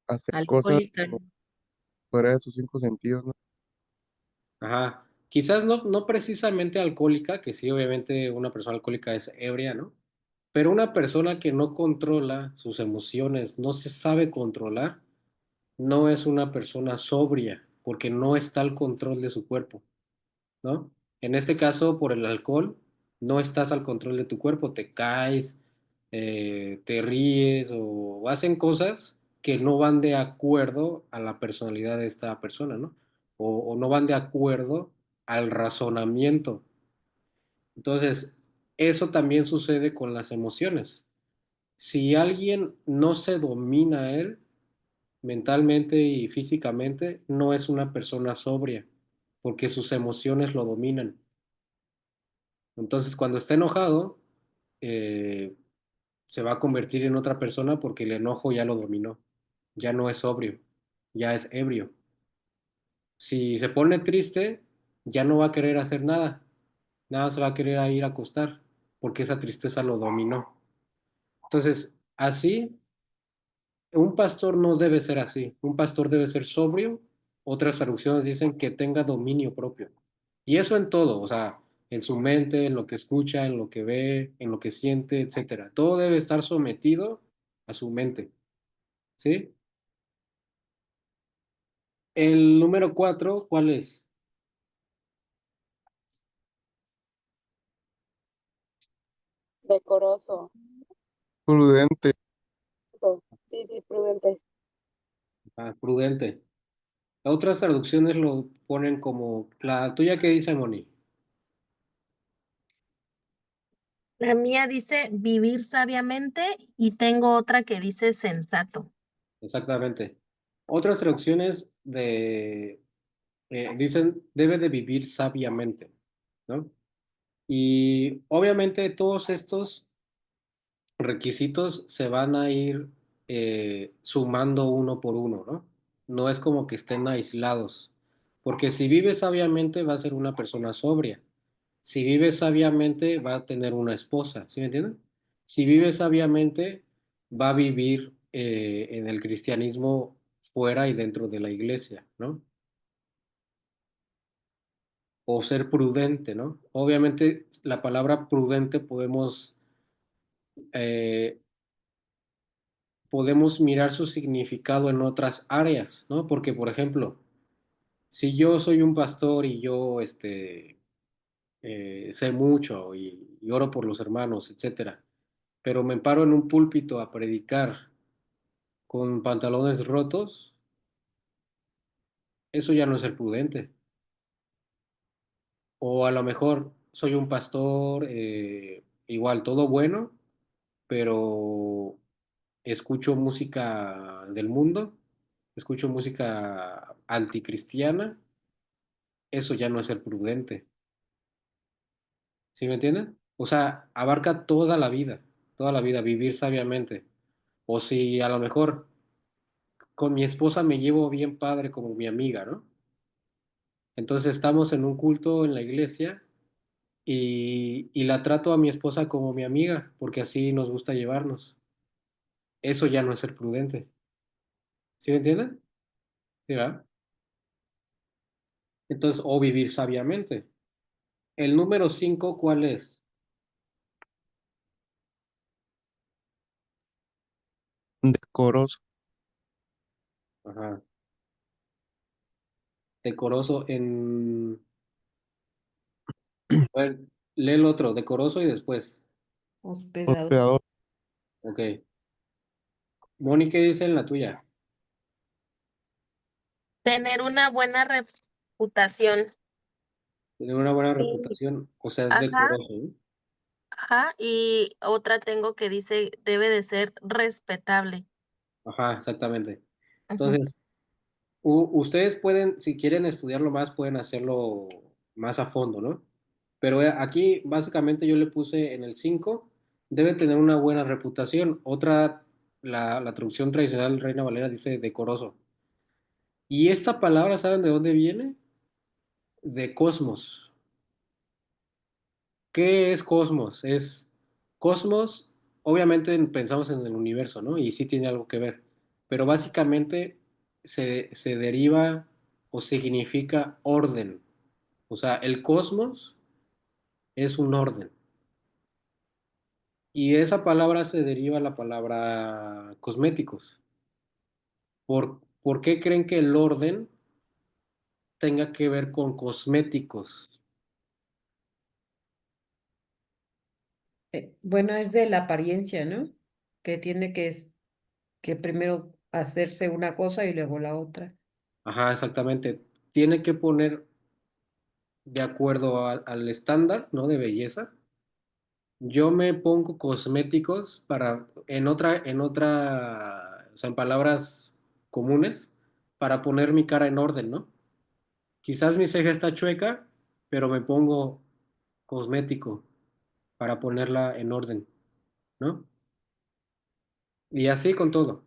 Hacer cosas Alcohólica. fuera de sus cinco sentidos, ¿no? Ajá. Quizás no precisamente alcohólica, que sí, obviamente una persona alcohólica es ebria, ¿no? Pero una persona que no controla sus emociones, no se sabe controlar, no es una persona sobria, porque no está al control de su cuerpo, ¿no? En este caso, por el alcohol, no estás al control de tu cuerpo, te caes, te ríes o hacen cosas que no van de acuerdo a la personalidad de esta persona, ¿no? O no van de acuerdo al razonamiento. Entonces, eso también sucede con las emociones. Si alguien no se domina a él mentalmente y físicamente, no es una persona sobria, porque sus emociones lo dominan. Entonces, cuando está enojado, eh, se va a convertir en otra persona porque el enojo ya lo dominó. Ya no es sobrio, ya es ebrio. Si se pone triste, ya no va a querer hacer nada. Nada se va a querer ir a acostar porque esa tristeza lo dominó. Entonces, así, un pastor no debe ser así. Un pastor debe ser sobrio. Otras traducciones dicen que tenga dominio propio. Y eso en todo, o sea, en su mente, en lo que escucha, en lo que ve, en lo que siente, etcétera. Todo debe estar sometido a su mente, ¿sí? El número 4, ¿cuál es? Decoroso. Prudente. Sí, sí, prudente. Prudente. Otras traducciones lo ponen como la tuya que dice, Moni. La mía dice vivir sabiamente y tengo otra que dice sensato. Exactamente. Otras traducciones dicen debe de vivir sabiamente, ¿no? Y obviamente todos estos requisitos se van a ir sumando uno por uno, ¿no? No es como que estén aislados, porque si vive sabiamente va a ser una persona sobria. Si vive sabiamente va a tener una esposa, ¿sí me entienden? Si vive sabiamente va a vivir en el cristianismo fuera y dentro de la iglesia, ¿no? O ser prudente, ¿no? Obviamente la palabra prudente eh, podemos mirar su significado en otras áreas, ¿no? Porque, por ejemplo, si yo soy un pastor y yo sé mucho y oro por los hermanos, etcétera, pero me paro en un púlpito a predicar con pantalones rotos, eso ya no es ser prudente. O a lo mejor soy un pastor, igual todo bueno, pero escucho música del mundo, escucho música anticristiana, eso ya no es ser prudente. ¿Sí me entienden? O sea, abarca toda la vida, vivir sabiamente. O si a lo mejor con mi esposa me llevo bien padre como mi amiga, ¿no? Entonces estamos en un culto en la iglesia y la trato a mi esposa como mi amiga, porque así nos gusta llevarnos. Eso ya no es ser prudente. ¿Sí me entienden? ¿Sí, verdad? Entonces, o vivir sabiamente. El número 5, ¿cuál es? Decoroso. Ajá. Decoroso en... A ver, lee el otro, decoroso y después. Hospedado. Hospedador. Ok. Moni, ¿qué dice en la tuya? Tener una buena reputación. Tener una buena Y, reputación, o sea, es ajá, decoroso, ¿no? ajá. Y otra tengo que dice, debe de ser respetable. Ajá, exactamente. Ujú. Entonces, ustedes pueden, si quieren estudiarlo más, pueden hacerlo más a fondo, ¿no? Pero aquí básicamente yo le puse en el 5 debe tener una buena reputación. Otra, la traducción tradicional Reina Valera dice decoroso. Y esta palabra, ¿saben de dónde viene? De cosmos. ¿Qué es cosmos? Es cosmos, obviamente pensamos en el universo, ¿no? Y sí tiene algo que ver, pero básicamente se deriva o significa orden. O sea, el cosmos es un orden. Y de esa palabra se deriva la palabra cosméticos. ¿Por qué creen que el orden tenga que ver con cosméticos? Bueno, es de la apariencia, ¿no? Que tiene que primero hacerse una cosa y luego la otra. Ajá, exactamente. Tiene que poner de acuerdo al estándar, ¿no? De belleza. Yo me pongo cosméticos para, o sea, en palabras comunes, para poner mi cara en orden, ¿no? Quizás mi ceja está chueca, pero me pongo cosmético para ponerla en orden, ¿no? Y así con todo.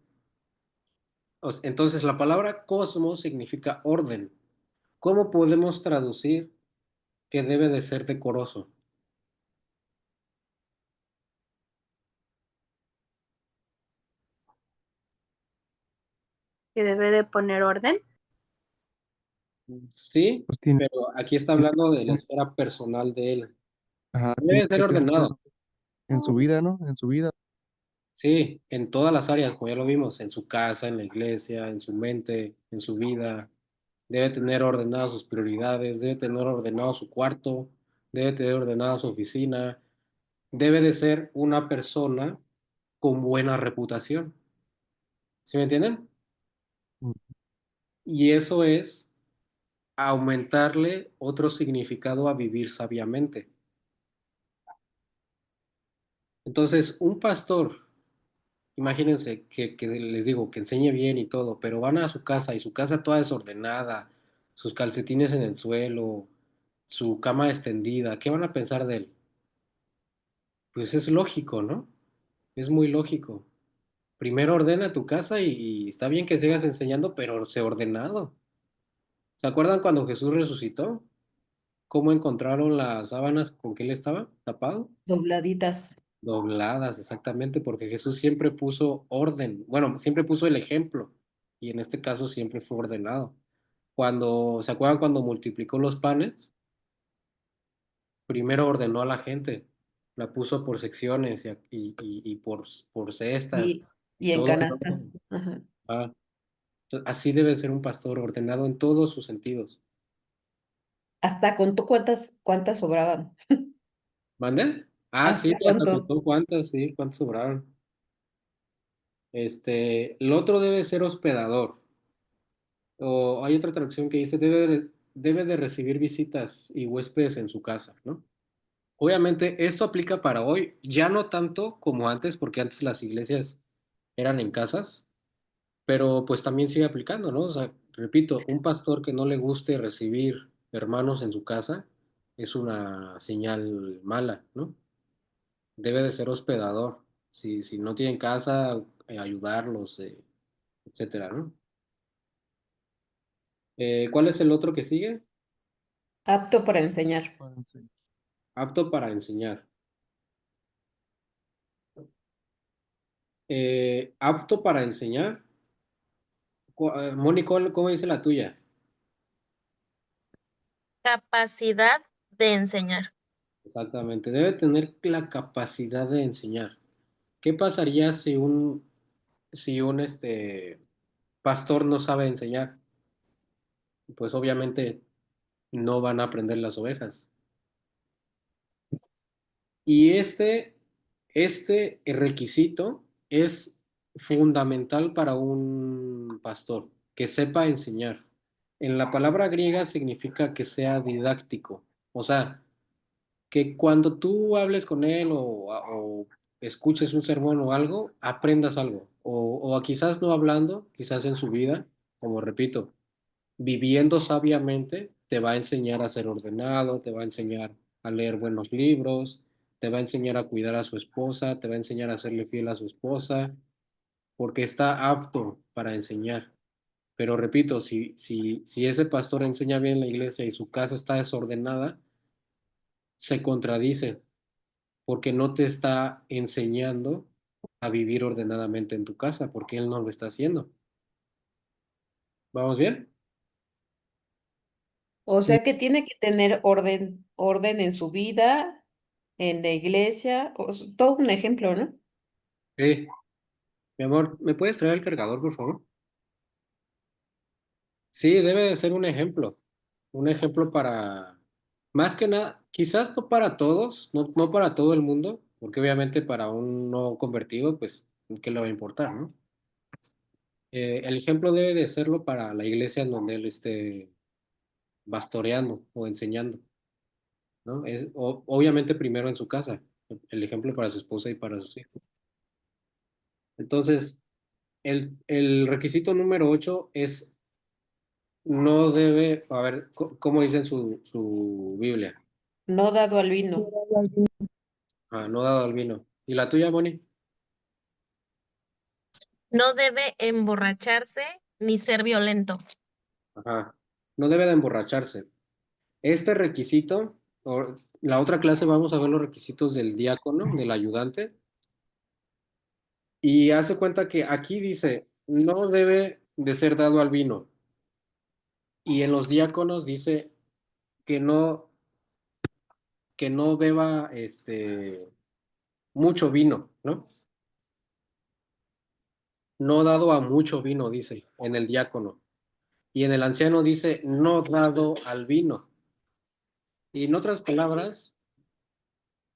Entonces, la palabra cosmos significa orden. ¿Cómo podemos traducir que debe de ser decoroso? Que debe de poner orden. Sí, Pues tiene, pero aquí está tiene hablando que de la tener, esfera personal de él. ajá, tiene Debe ser que tener un ordenado. orden en su vida, ¿no? En su vida. Sí, en todas las áreas, como ya lo vimos, en su casa, en la iglesia, en su mente, en su vida. Debe tener ordenadas sus prioridades, debe tener ordenado su cuarto, debe tener ordenada su oficina, debe de ser una persona con buena reputación. ¿Sí me entienden? Mm. Y eso es aumentarle otro significado a vivir sabiamente. Entonces, un pastor, imagínense que les digo que enseñe bien y todo, pero van a su casa y su casa toda desordenada, sus calcetines en el suelo, su cama extendida, ¿qué van a pensar de él? Pues es lógico, ¿no? Es muy lógico. Primero ordena tu casa y está bien que sigas enseñando, pero sé ordenado. ¿Se acuerdan cuando Jesús resucitó? ¿Cómo encontraron las sábanas con que él estaba tapado? Dobladitas. Dobladas, exactamente, porque Jesús siempre puso orden, bueno, siempre puso el ejemplo y en este caso siempre fue ordenado. ¿Se acuerdan cuando multiplicó los panes? Primero ordenó a la gente, la puso por secciones y por cestas Y, y y en todo en canastas. orden. Ajá. Ah, así debe ser un pastor, ordenado en todos sus sentidos. Hasta contó cuántas sobraban. ¿Mande? Ah, sí, Hasta hasta contó. contó cuántas, sí, cuántas sobraron. El otro debe ser hospedador. O hay otra traducción que dice, debe de recibir visitas y huéspedes en su casa, ¿no? Obviamente, esto aplica para hoy, ya no tanto como antes, porque antes las iglesias eran en casas, pero pues también sigue aplicando, ¿no? O sea, repito, un pastor que no le guste recibir hermanos en su casa es una señal mala, ¿no? Debe de ser hospedador. Si no tienen casa, ayudarlos, etcétera, ¿no? ¿Cuál es el otro que sigue? Apto para enseñar. Para enseñar. Apto para enseñar. Apto para enseñar. Moni, ¿cómo dice la tuya? Capacidad de enseñar. Exactamente, debe tener la capacidad de enseñar. ¿Qué pasaría si un pastor no sabe enseñar? Pues obviamente no van a aprender las ovejas. Y este requisito es fundamental para un pastor, que sepa enseñar. En la palabra griega significa que sea didáctico, o sea, que cuando tú hables con él o escuches un sermón o algo, aprendas algo. O quizás no hablando, quizás en su vida, como repito, viviendo sabiamente, te va a enseñar a ser ordenado, te va a enseñar a leer buenos libros, te va a enseñar a cuidar a su esposa, te va a enseñar a serle fiel a su esposa, porque está apto para enseñar. Pero repito, si ese pastor enseña bien en la iglesia y su casa está desordenada, se contradice, porque no te está enseñando a vivir ordenadamente en tu casa, porque él no lo está haciendo. ¿Vamos bien? O Sí, sea que tiene que tener orden en su vida, en la iglesia, todo un ejemplo, ¿no? Sí. Mi amor, ¿me puedes traer el cargador, por favor? Sí, debe de ser un ejemplo para, más que nada, quizás no para todos, no para todo el mundo, porque obviamente para un no convertido, pues, ¿qué le va a importar, no? El ejemplo debe de serlo para la iglesia en donde él esté pastoreando o enseñando, ¿no? Obviamente primero en su casa, el ejemplo para su esposa y para sus hijos. Entonces, el requisito número 8 es no debe, a ver, ¿cómo dice en su Biblia? No dado al vino. Ah, no dado al vino. ¿Y la tuya, Moni? No debe emborracharse ni ser violento. Ajá. No debe de emborracharse. Este requisito, la otra clase vamos a ver los requisitos del diácono, del ayudante, y hace cuenta que aquí dice, no debe de ser dado al vino. Y en los diáconos dice que que no beba mucho vino, ¿no? No dado a mucho vino, dice, en el diácono. Y en el anciano dice, no dado al vino. Y en otras palabras,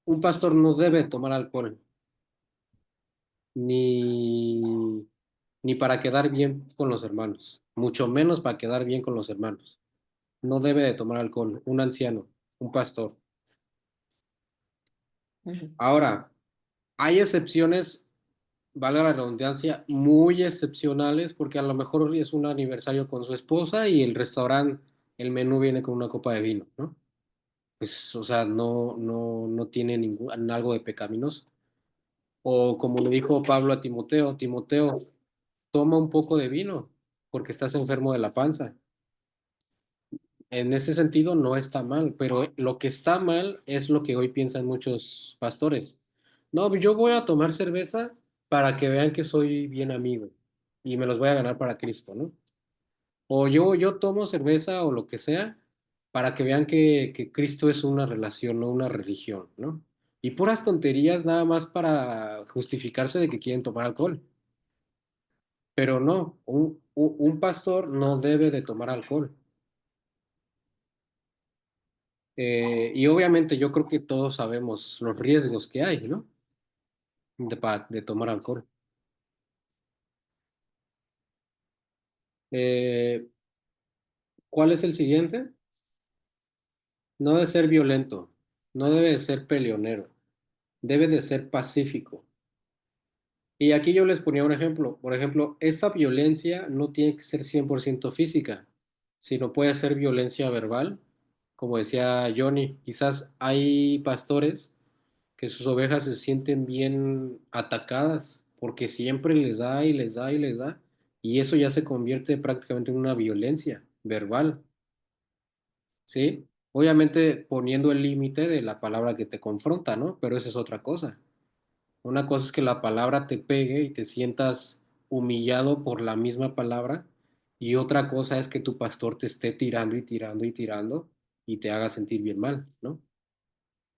un pastor no debe tomar alcohol, ni, ni para quedar bien con los hermanos, mucho menos para quedar bien con los hermanos. No debe de tomar alcohol, un anciano, un pastor. Ujú. Ahora, hay excepciones, valga la redundancia, muy excepcionales, porque a lo mejor es un aniversario con su esposa y el restaurante, el menú viene con una copa de vino, ¿no? Pues, o sea, no tiene ningún, algo de pecaminoso. O como le dijo Pablo a Timoteo, Timoteo, toma un poco de vino porque estás enfermo de la panza. En ese sentido no está mal, pero lo que está mal es lo que hoy piensan muchos pastores. No, yo voy a tomar cerveza para que vean que soy bien amigo y me los voy a ganar para Cristo, ¿no? O yo tomo cerveza o lo que sea para que vean que Cristo es una relación, no una religión, ¿no? Y puras tonterías nada más para justificarse de que quieren tomar alcohol. Pero no, un pastor no debe de tomar alcohol. Y obviamente yo creo que todos sabemos los riesgos que hay, ¿no? De tomar alcohol. Eh, ¿Cuál es el siguiente? No debe ser violento, no debe de ser peleonero, debe de ser pacífico. Y aquí yo les ponía un ejemplo. Por ejemplo, esta violencia no tiene que ser 100% física, sino puede ser violencia verbal. Como decía Johnny, quizás hay pastores que sus ovejas se sienten bien atacadas porque siempre les da y les da y les da. Y eso ya se convierte prácticamente en una violencia verbal, ¿sí? Obviamente poniendo el límite de la palabra que te confronta, ¿no? Pero esa es otra cosa. Una cosa es que la palabra te pegue y te sientas humillado por la misma palabra, y otra cosa es que tu pastor te esté tirando y tirando y tirando y te haga sentir bien mal, ¿no?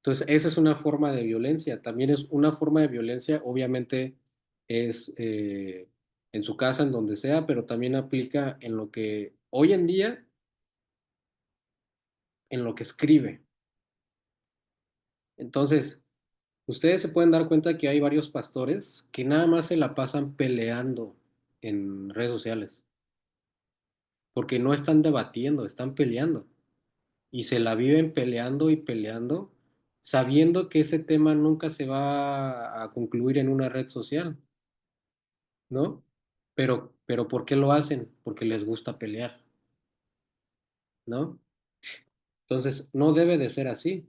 Entonces, esa es una forma de violencia. También es una forma de violencia, obviamente, es en su casa, en donde sea, pero también aplica en lo que hoy en día, en lo que escribe. Entonces, ustedes se pueden dar cuenta que hay varios pastores que nada más se la pasan peleando en redes sociales, porque no están debatiendo, están peleando y se la viven peleando y peleando, sabiendo que ese tema nunca se va a concluir en una red social, ¿no? Pero ¿por qué lo hacen? Porque les gusta pelear, ¿no? Entonces, no debe de ser así.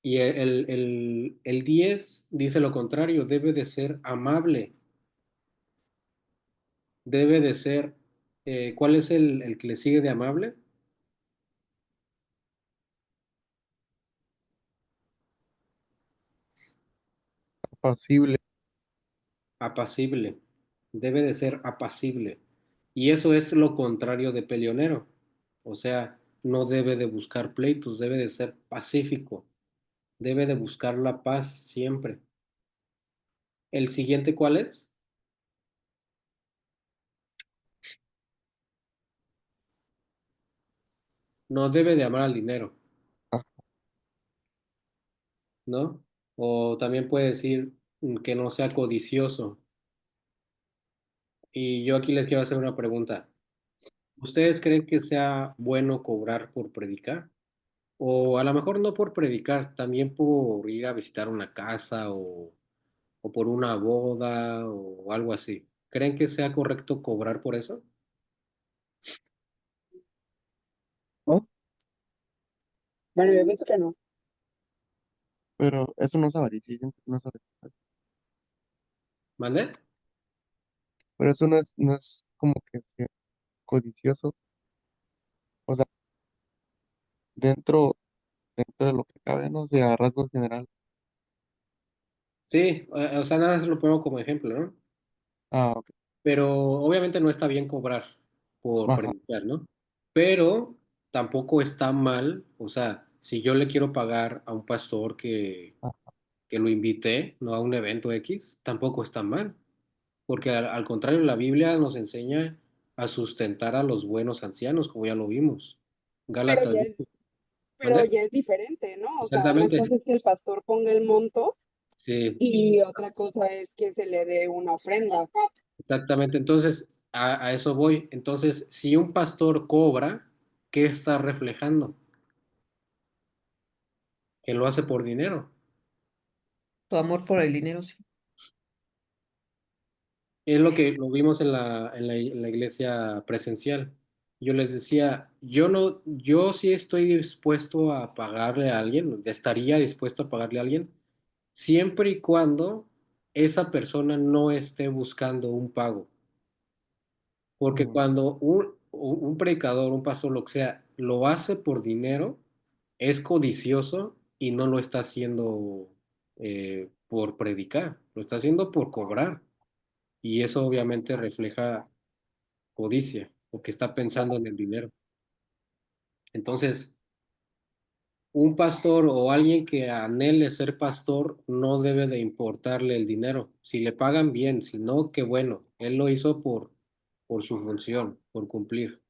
Y el 10 dice lo contrario, debe de ser amable, debe de ser, ¿cuál es el que le sigue de amable? Apacible. Apacible, debe de ser apacible. Y eso es lo contrario de peleonero. O sea, no debe de buscar pleitos, debe de ser pacífico, debe de buscar la paz siempre. ¿El siguiente cuál es? No debe de amar al dinero, Ah, ¿no? O también puede decir que no sea codicioso. Y yo aquí les quiero hacer una pregunta. ¿Ustedes creen que sea bueno cobrar por predicar? O a lo mejor no por predicar, también por ir a visitar una casa o por una boda o algo así. ¿Creen que sea correcto cobrar por eso? ¿no? Bueno, yo pienso que no. Pero eso no es avaricia, no es avaricia. ¿Mande? Pero eso no es como que sea codicioso. O sea, dentro, dentro de lo que cabe, ¿no? O sea, a rasgos general. Sí, o sea, nada más lo pongo como ejemplo, ¿no? Ah, ok. Pero obviamente no está bien cobrar por Ajá. predicar, ¿no? Pero tampoco está mal, o sea, si yo le quiero pagar a un pastor Ah, que lo invité, no a un evento X, tampoco está mal, porque al contrario, la Biblia nos enseña a sustentar a los buenos ancianos, como ya lo vimos. Pero Gálatas ya es, dice, pero ¿mande? ya es diferente, ¿no? O sea, una Exactamente, cosa es que el pastor ponga el monto sí, y otra cosa es que se le dé una ofrenda. exactamente. Entonces, a eso voy. Entonces, si un pastor cobra, ¿qué está reflejando? Que lo hace por dinero. Tu amor por el dinero, sí. Es lo que lo vimos en la iglesia presencial. Yo les decía, yo no, yo sí estoy dispuesto a pagarle a alguien, estaría dispuesto a pagarle a alguien, siempre y cuando esa persona no esté buscando un pago. Porque mm, cuando un predicador, un pastor, lo que sea, lo hace por dinero, es codicioso y no lo está haciendo por predicar, lo está haciendo por cobrar. Y eso obviamente refleja codicia, porque está pensando en el dinero. Entonces, un pastor o alguien que anhele ser pastor no debe de importarle el dinero. Si le pagan bien, si no, qué bueno. Él lo hizo por su función, por cumplir.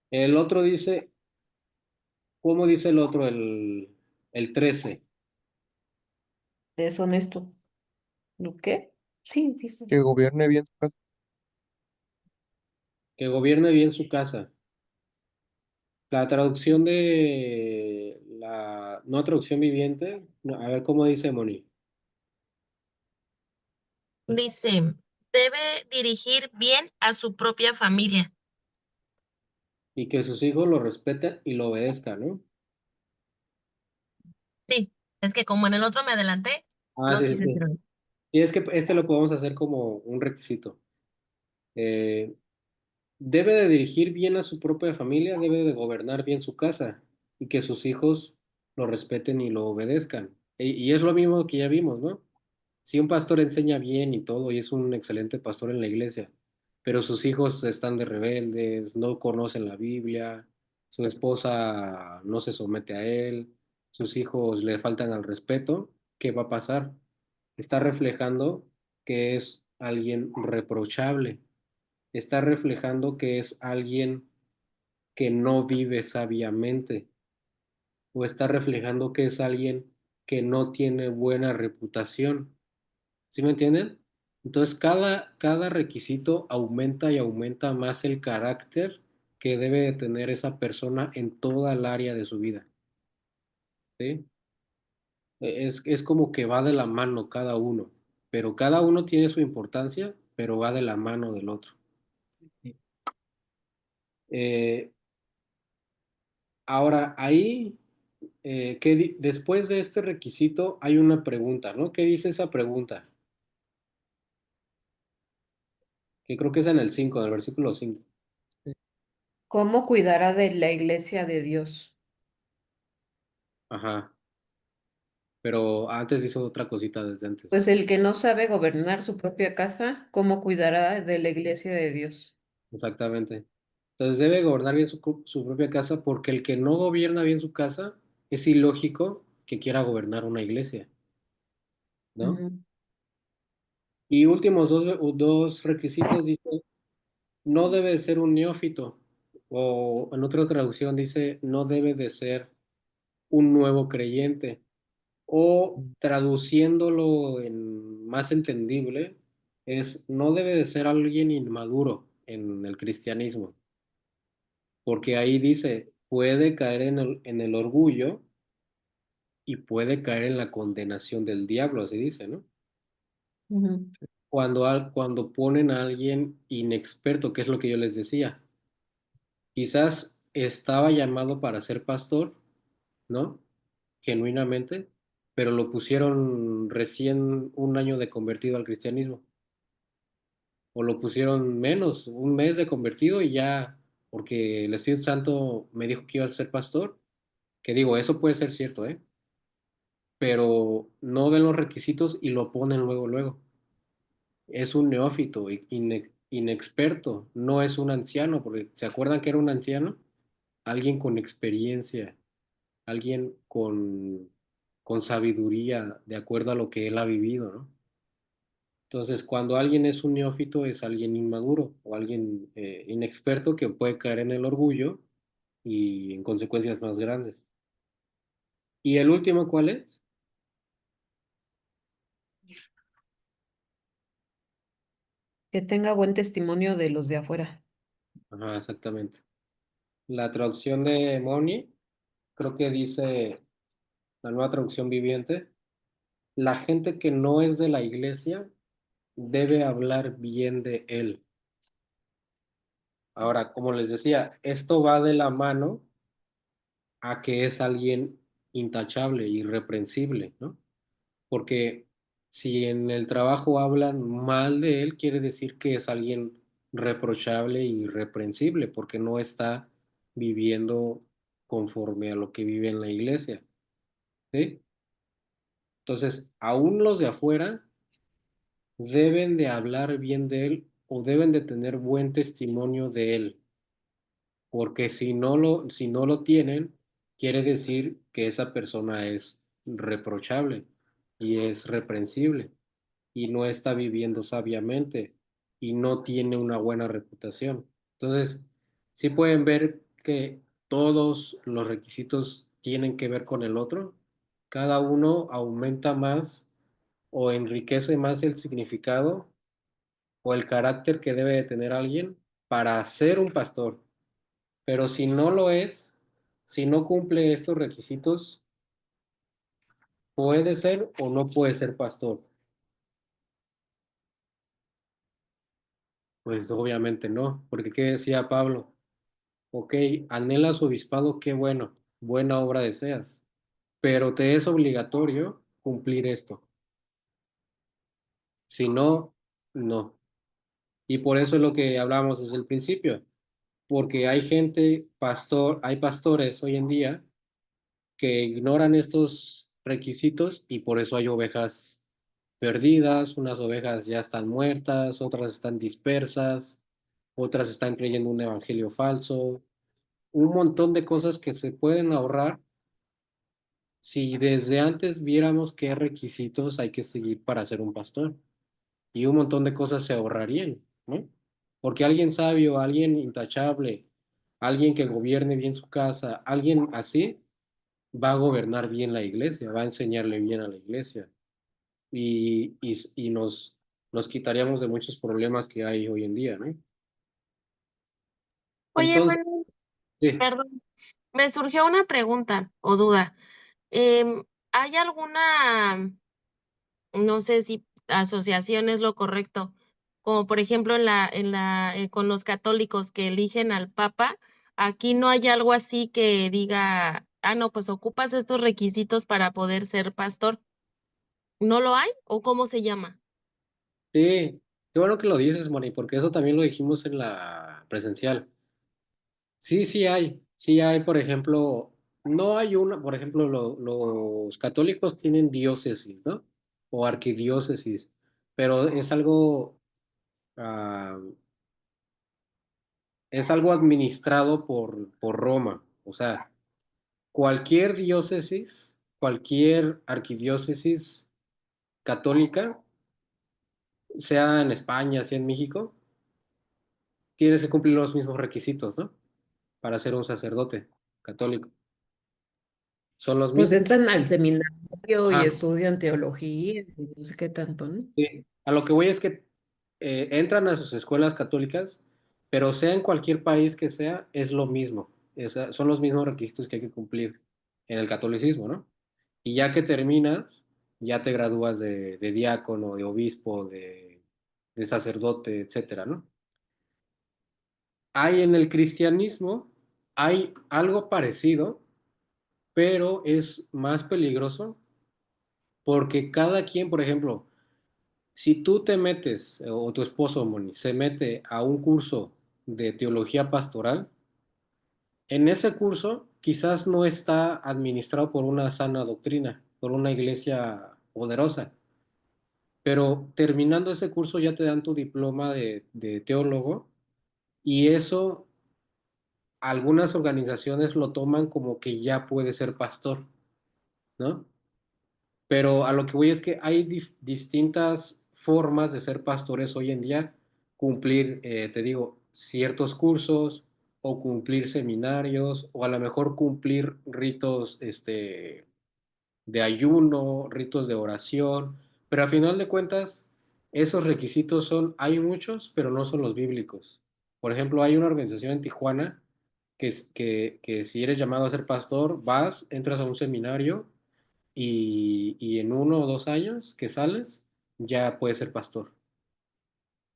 El otro dice, ¿cómo dice el otro? El 13. Es honesto. ¿No qué? Sí, dice. Que gobierne bien su casa. Que gobierne bien su casa. La traducción de la no traducción viviente, a ver cómo dice Moni. Dice, debe dirigir bien a su propia familia. Y que sus hijos lo respeten y lo obedezcan, ¿no? Sí, es que como en el otro me adelanté, Ah, no sí, sí, quise sí. decirlo. Y es que este lo podemos hacer como un requisito. Eh, Debe de dirigir bien a su propia familia, debe de gobernar bien su casa y que sus hijos lo respeten y lo obedezcan. Y es lo mismo que ya vimos, ¿no? Si un pastor enseña bien y todo y es un excelente pastor en la iglesia, pero sus hijos están de rebeldes, no conocen la Biblia, su esposa no se somete a él, sus hijos le faltan al respeto, ¿qué va a pasar? Está reflejando que es alguien reprochable, está reflejando que es alguien que no vive sabiamente o está reflejando que es alguien que no tiene buena reputación. ¿Sí me entienden? Entonces, cada requisito aumenta y aumenta más el carácter que debe de tener esa persona en toda el área de su vida. ¿Sí? Es como que va de la mano cada uno, pero cada uno tiene su importancia, pero va de la mano del otro. Eh, Ahora, ahí, después de este requisito hay una pregunta, ¿no? ¿Qué dice esa pregunta? Que creo que es en el 5, en el versículo 5. ¿Cómo cuidará de la iglesia de Dios? Ajá. Pero antes hizo otra cosita desde Pues antes. el que no sabe gobernar su propia casa, ¿cómo cuidará de la iglesia de Dios? Exactamente. Entonces debe gobernar bien su propia casa porque el que no gobierna bien su casa es ilógico que quiera gobernar una iglesia, ¿no? Ujú, Y últimos dos requisitos dice, no debe de ser un neófito o en otra traducción dice, no debe de ser un nuevo creyente o traduciéndolo en más entendible es, no debe de ser alguien inmaduro en el cristianismo. Porque ahí dice, puede caer en el orgullo y puede caer en la condenación del diablo, así dice, ¿no? ujú, Cuando ponen a alguien inexperto, que es lo que yo les decía, quizás estaba llamado para ser pastor, ¿no? Genuinamente, pero lo pusieron recién un año de convertido al cristianismo, o lo pusieron menos, un mes de convertido y ya, porque el Espíritu Santo me dijo que iba a ser pastor, que digo, eso puede ser cierto, ¿eh? Pero no ven los requisitos y lo ponen luego, luego. Es un neófito, inexperto, no es un anciano, porque ¿se acuerdan que era un anciano? Alguien con experiencia, alguien con sabiduría, de acuerdo a lo que él ha vivido, ¿no? Entonces, cuando alguien es un neófito, es alguien inmaduro o alguien inexperto que puede caer en el orgullo y en consecuencias más grandes. ¿Y el último cuál es? que tenga buen testimonio de los de afuera. Ajá, exactamente. La traducción de Moni, creo que dice la nueva traducción viviente, la gente que no es de la iglesia debe hablar bien de él. Ahora, como les decía, esto va de la mano a que es alguien intachable, irreprensible, ¿no? Porque si en el trabajo hablan mal de él, quiere decir que es alguien reprochable y irreprensible, porque no está viviendo conforme a lo que vive en la iglesia, ¿sí? Entonces, aún los de afuera deben de hablar bien de él o deben de tener buen testimonio de él, porque si no lo tienen, quiere decir que esa persona es reprochable y es reprensible y no está viviendo sabiamente y no tiene una buena reputación. Entonces, sí pueden ver que todos los requisitos tienen que ver con el otro, cada uno aumenta más o enriquece más el significado o el carácter que debe de tener alguien para ser un pastor. Pero si no lo es, si no cumple estos requisitos, puede ser o no puede ser pastor. Pues obviamente no, porque ¿qué decía Pablo? Ok, anhelas obispado, qué bueno, buena obra deseas, pero te es obligatorio cumplir esto. Si no, no. Y por eso es lo que hablábamos desde el principio, porque hay gente, hay pastores hoy en día que ignoran estos requisitos y por eso hay ovejas perdidas, unas ovejas ya están muertas, otras están dispersas, otras están creyendo un evangelio falso, un montón de cosas que se pueden ahorrar si desde antes viéramos qué requisitos hay que seguir para ser un pastor. Y un montón de cosas se ahorrarían, ¿no? Porque alguien sabio, alguien intachable, alguien que gobierne bien su casa, alguien así va a gobernar bien la iglesia, va a enseñarle bien a la iglesia y nos quitaríamos de muchos problemas que hay hoy en día, ¿no? Oye, Entonces, Manuel, sí, perdón, me surgió una pregunta o duda. ¿Hay alguna, no sé si asociación es lo correcto, como por ejemplo con los católicos que eligen al Papa, aquí no hay algo así que diga, ah, no, pues ocupas estos requisitos para poder ser pastor? ¿No lo hay? ¿O cómo se llama? sí, qué bueno que lo dices, Moni, porque eso también lo dijimos en la presencial. Sí, sí hay, por ejemplo, no hay una, por ejemplo, los católicos tienen diócesis, ¿no? O arquidiócesis, pero ah, es algo administrado por Roma, o sea, cualquier diócesis, cualquier arquidiócesis católica, sea en España, sea en México, tienes que cumplir los mismos requisitos, ¿no? Para ser un sacerdote católico. Son los Pues mismos. entran al seminario y Ajá. estudian teología, y no sé qué tanto, ¿no? Sí, a lo que voy es que entran a sus escuelas católicas, pero sea en cualquier país que sea, es lo mismo. Son los mismos requisitos que hay que cumplir en el catolicismo, ¿no? Y ya que terminas, ya te gradúas de diácono, de obispo, de sacerdote, etcétera, ¿no? Hay en el cristianismo, hay algo parecido, pero es más peligroso porque cada quien, por ejemplo, si tú te metes, o tu esposo, Moni, se mete a un curso de teología pastoral, en ese curso quizás no está administrado por una sana doctrina, por una iglesia poderosa, pero terminando ese curso ya te dan tu diploma de teólogo y eso algunas organizaciones lo toman como que ya puede ser pastor, ¿no? Pero a lo que voy es que hay distintas formas de ser pastores hoy en día, cumplir, te digo, ciertos cursos o cumplir seminarios o a lo mejor cumplir ritos de ayuno, ritos de oración, pero a final de cuentas, esos requisitos hay muchos, pero no son los bíblicos. Por ejemplo, hay una organización en Tijuana que si eres llamado a ser pastor, vas, entras a un seminario y en 1 o 2 años que sales, ya puedes ser pastor.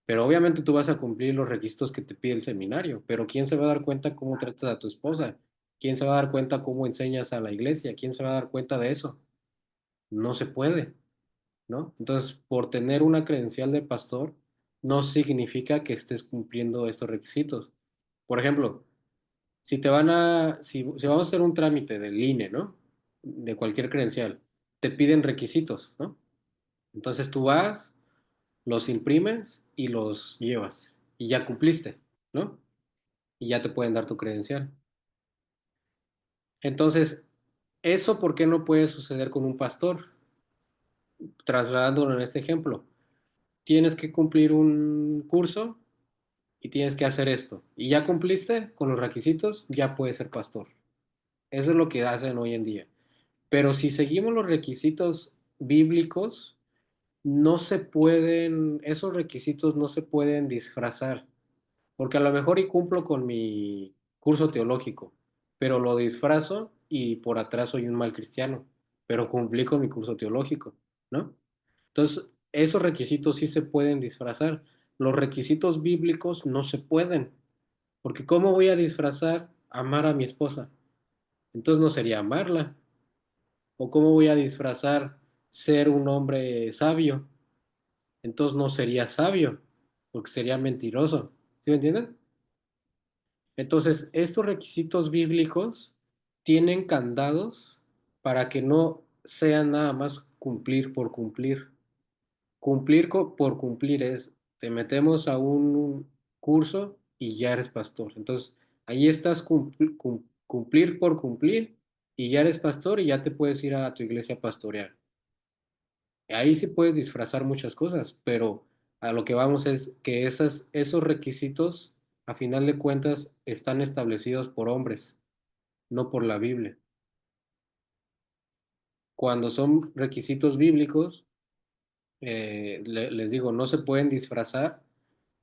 Pero obviamente tú vas a cumplir los requisitos que te pide el seminario, pero ¿quién se va a dar cuenta cómo tratas a tu esposa? ¿Quién se va a dar cuenta cómo enseñas a la iglesia? ¿Quién se va a dar cuenta de eso? No se puede, ¿no? Entonces, por tener una credencial de pastor, no significa que estés cumpliendo estos requisitos. Por ejemplo, si vamos a hacer un trámite del INE, ¿no? De cualquier credencial, te piden requisitos, ¿no? Entonces tú vas, los imprimes y los llevas. Y ya cumpliste, ¿no? Y ya te pueden dar tu credencial. Entonces, ¿eso por qué no puede suceder con un pastor? Trasladándolo en este ejemplo. Tienes que cumplir un curso y tienes que hacer esto. Y ya cumpliste con los requisitos, ya puedes ser pastor. Eso es lo que hacen hoy en día. Pero si seguimos los requisitos bíblicos, no se pueden, esos requisitos no se pueden disfrazar, porque a lo mejor y cumplo con mi curso teológico, pero lo disfrazo y por atrás soy un mal cristiano, pero cumplí con mi curso teológico, ¿no? Entonces, esos requisitos sí se pueden disfrazar. Los requisitos bíblicos no se pueden, porque ¿cómo voy a disfrazar amar a mi esposa? Entonces no sería amarla. ¿O cómo voy a disfrazar ser un hombre sabio? Entonces no sería sabio, porque sería mentiroso. ¿Sí me entienden? Entonces, estos requisitos bíblicos tienen candados para que no sean nada más cumplir por cumplir. Cumplir por cumplir es, te metemos a un curso y ya eres pastor. Entonces, ahí estás cumplir por cumplir y ya eres pastor y ya te puedes ir a tu iglesia a pastorear. Ahí sí puedes disfrazar muchas cosas, pero a lo que vamos es que esos requisitos, a final de cuentas, están establecidos por hombres, no por la Biblia. Cuando son requisitos bíblicos, les digo, no se pueden disfrazar,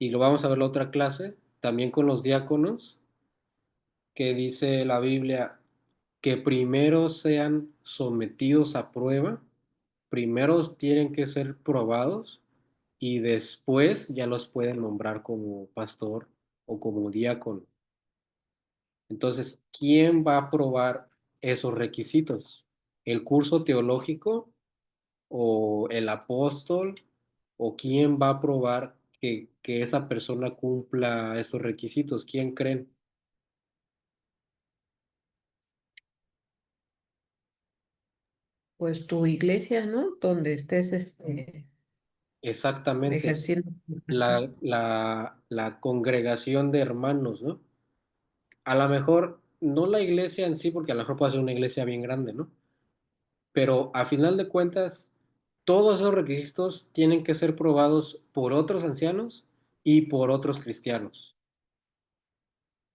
y lo vamos a ver la otra clase, también con los diáconos, que dice la Biblia que primero sean sometidos a prueba, primero tienen que ser probados y después ya los pueden nombrar como pastor o como diácono. Entonces, ¿quién va a probar esos requisitos? ¿El curso teológico o el apóstol? ¿O quién va a probar que esa persona cumpla esos requisitos? ¿Quién creen? Pues tu iglesia, ¿no? Donde estés Exactamente, ejerciendo como pastor. la congregación de hermanos, ¿no? A lo mejor, no la iglesia en sí, porque a lo mejor puede ser una iglesia bien grande, ¿no? Pero a final de cuentas, todos esos requisitos tienen que ser probados por otros ancianos y por otros cristianos.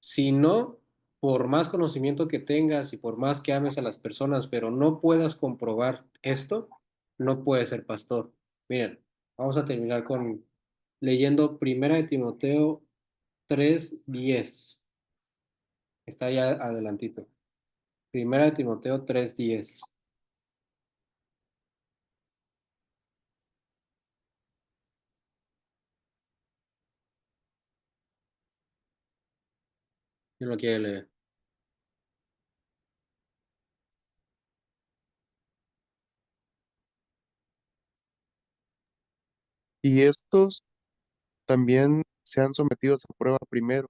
Si no, por más conocimiento que tengas y por más que ames a las personas, pero no puedas comprobar esto, no puedes ser pastor. Miren, vamos a terminar con leyendo Primera de Timoteo 3:10. Está ya adelantito. Primera de Timoteo 3:10. ¿Quién lo quiere leer? Y estos también sean sometidos a prueba primero,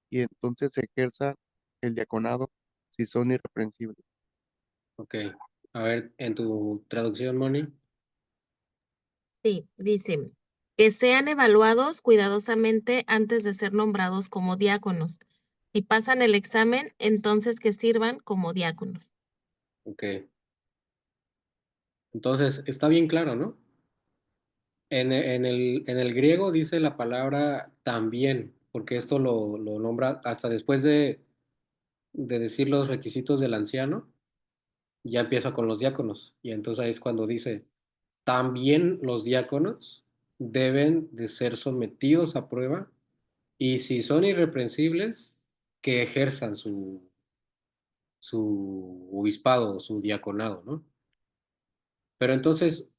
y entonces ejerzan el diaconado si son irreprensibles. Ok. A ver, en tu traducción, Moni. Sí, dice que sean evaluados cuidadosamente antes de ser nombrados como diáconos. Si pasan el examen, entonces que sirvan como diáconos. Ok. Entonces, está bien claro, ¿no? En el griego dice la palabra también, porque esto lo nombra hasta después de decir los requisitos del anciano, ya empieza con los diáconos. Y entonces ahí es cuando dice, también los diáconos deben de ser sometidos a prueba y si son irreprensibles, que ejerzan su obispado, su diaconado, ¿no? Pero entonces,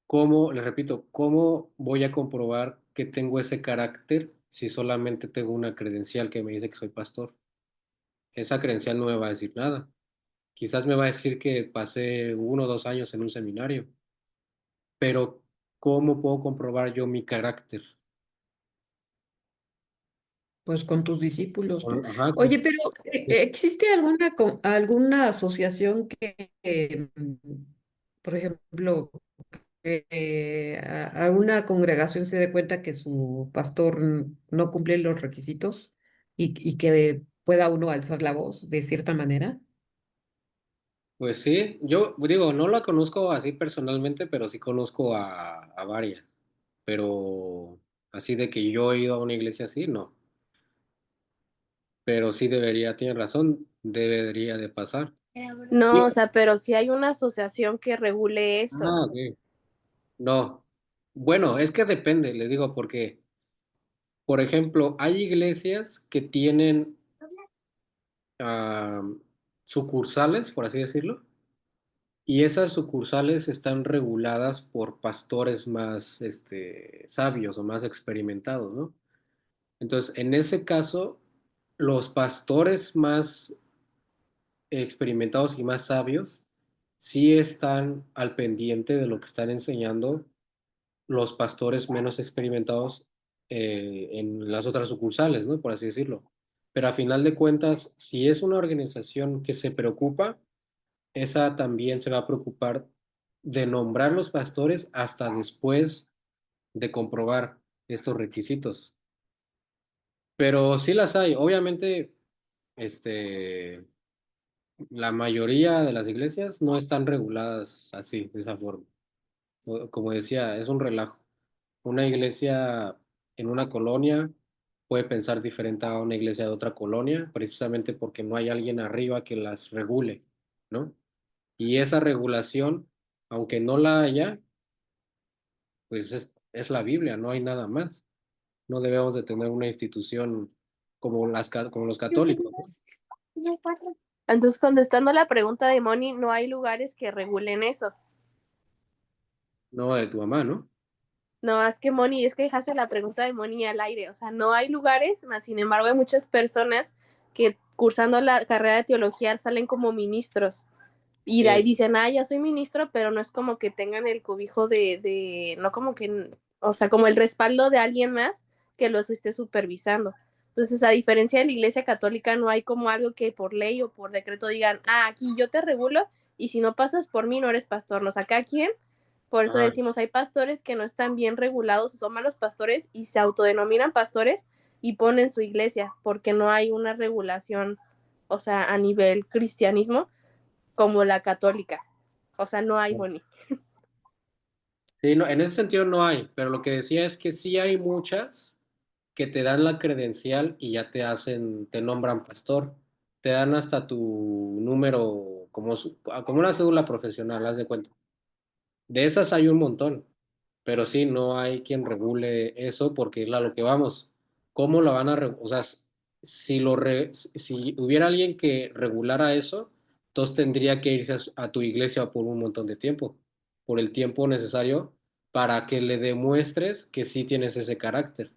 ¿cómo, les repito, cómo voy a comprobar que tengo ese carácter si solamente tengo una credencial que me dice que soy pastor? Esa credencial no me va a decir nada. Quizás me va a decir que pasé 1 o 2 años en un seminario, pero ¿cómo puedo comprobar yo mi carácter? Pues con tus discípulos, ¿no? Ajá, Oye, pero ¿existe alguna asociación por ejemplo, a una congregación se dé cuenta que su pastor no cumple los requisitos y que pueda uno alzar la voz de cierta manera? pues sí, yo digo, no la conozco así personalmente, pero sí conozco a varias. Pero así de que yo he ido a una iglesia así, no. Pero sí debería, tiene razón, debería de pasar. No, o sea, pero sí hay una asociación que regule eso. Ah, ok. No. Bueno, es que depende, les digo, porque, por ejemplo, hay iglesias que tienen ah, sucursales, por así decirlo, y esas sucursales están reguladas por pastores más sabios o más experimentados, ¿no? Entonces, en ese caso, los pastores más experimentados y más sabios sí están al pendiente de lo que están enseñando los pastores menos experimentados en las otras sucursales, ¿no? Por así decirlo. Pero a final de cuentas, si es una organización que se preocupa, esa también se va a preocupar de nombrar los pastores hasta después de comprobar estos requisitos. Pero sí las hay. Obviamente, este, la mayoría de las iglesias no están reguladas así, de esa forma. Como decía, es un relajo. Una iglesia en una colonia puede pensar diferente a una iglesia de otra colonia, precisamente porque no hay alguien arriba que las regule, ¿no? Y esa regulación, aunque no la haya, pues es la Biblia, no hay nada más. No debemos de tener una institución como como los católicos, ¿no? Entonces, contestando la pregunta de Moni, no hay lugares que regulen eso. No de tu mamá, ¿no? No, es que Moni, es que dejaste la pregunta de Moni al aire. O sea, no hay lugares, más sin embargo, hay muchas personas que cursando la carrera de teología salen como ministros. Y de ahí Sí. dicen, ah, ya soy ministro, pero no es como que tengan el cobijo no como que, o sea, como el respaldo de alguien más que los esté supervisando. Entonces, a diferencia de la Iglesia Católica, no hay como algo que por ley o por decreto digan, ah, aquí yo te regulo y si no pasas por mí no eres pastor. No, acá quién. Por eso Ah, decimos, hay pastores que no están bien regulados, son malos pastores y se autodenominan pastores y ponen su iglesia porque no hay una regulación, o sea, a nivel cristianismo como la católica. O sea, no hay Moni. sí, no, en ese sentido no hay, pero lo que decía es que sí hay muchas que te dan la credencial y ya te hacen, te nombran pastor, te dan hasta tu número como, como una cédula profesional, haz de cuenta. De esas hay un montón, pero sí, no hay quien regule eso porque es a lo que vamos. ¿Cómo lo van a o sea, si hubiera alguien que regulara eso, entonces tendría que irse a tu iglesia por un montón de tiempo, por el tiempo necesario para que le demuestres que sí tienes ese carácter.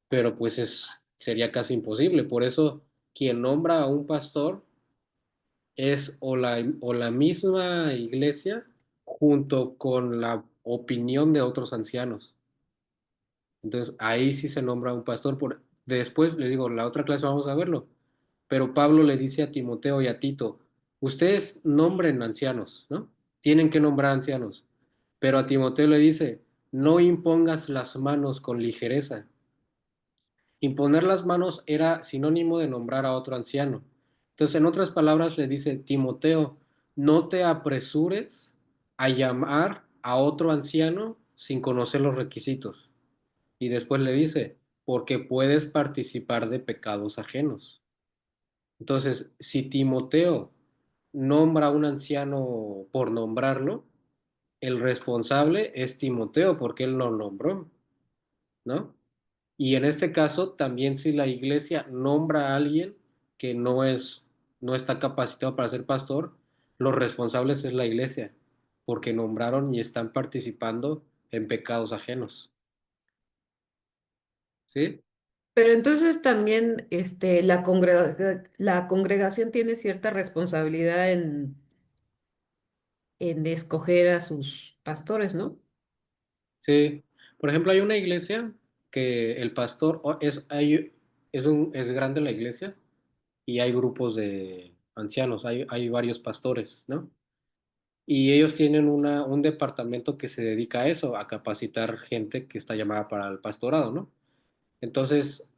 Pero pues sería casi imposible. Por eso, quien nombra a un pastor es o la misma iglesia junto con la opinión de otros ancianos. Entonces, ahí sí se nombra un pastor. Después, le digo, la otra clase vamos a verlo. Pero Pablo le dice a Timoteo y a Tito, ustedes nombren ancianos, ¿no? Tienen que nombrar ancianos. Pero a Timoteo le dice, no impongas las manos con ligereza. Imponer las manos era sinónimo de nombrar a otro anciano. Entonces, en otras palabras, le dice, Timoteo, no te apresures a llamar a otro anciano sin conocer los requisitos. Y después le dice, porque puedes participar de pecados ajenos. Entonces, si Timoteo nombra a un anciano por nombrarlo, el responsable es Timoteo porque él lo nombró, ¿no? Y en este caso, también si la iglesia nombra a alguien que no está capacitado para ser pastor, los responsables es la iglesia, porque nombraron y están participando en pecados ajenos. ¿Sí? Pero entonces también la congregación tiene cierta responsabilidad en escoger a sus pastores, ¿no? Sí. Por ejemplo, hay una iglesia que el pastor es grande la iglesia y hay grupos de ancianos, hay varios pastores, ¿no? Y ellos tienen un departamento que se dedica a eso, a capacitar gente que está llamada para el pastorado, ¿no? Entonces,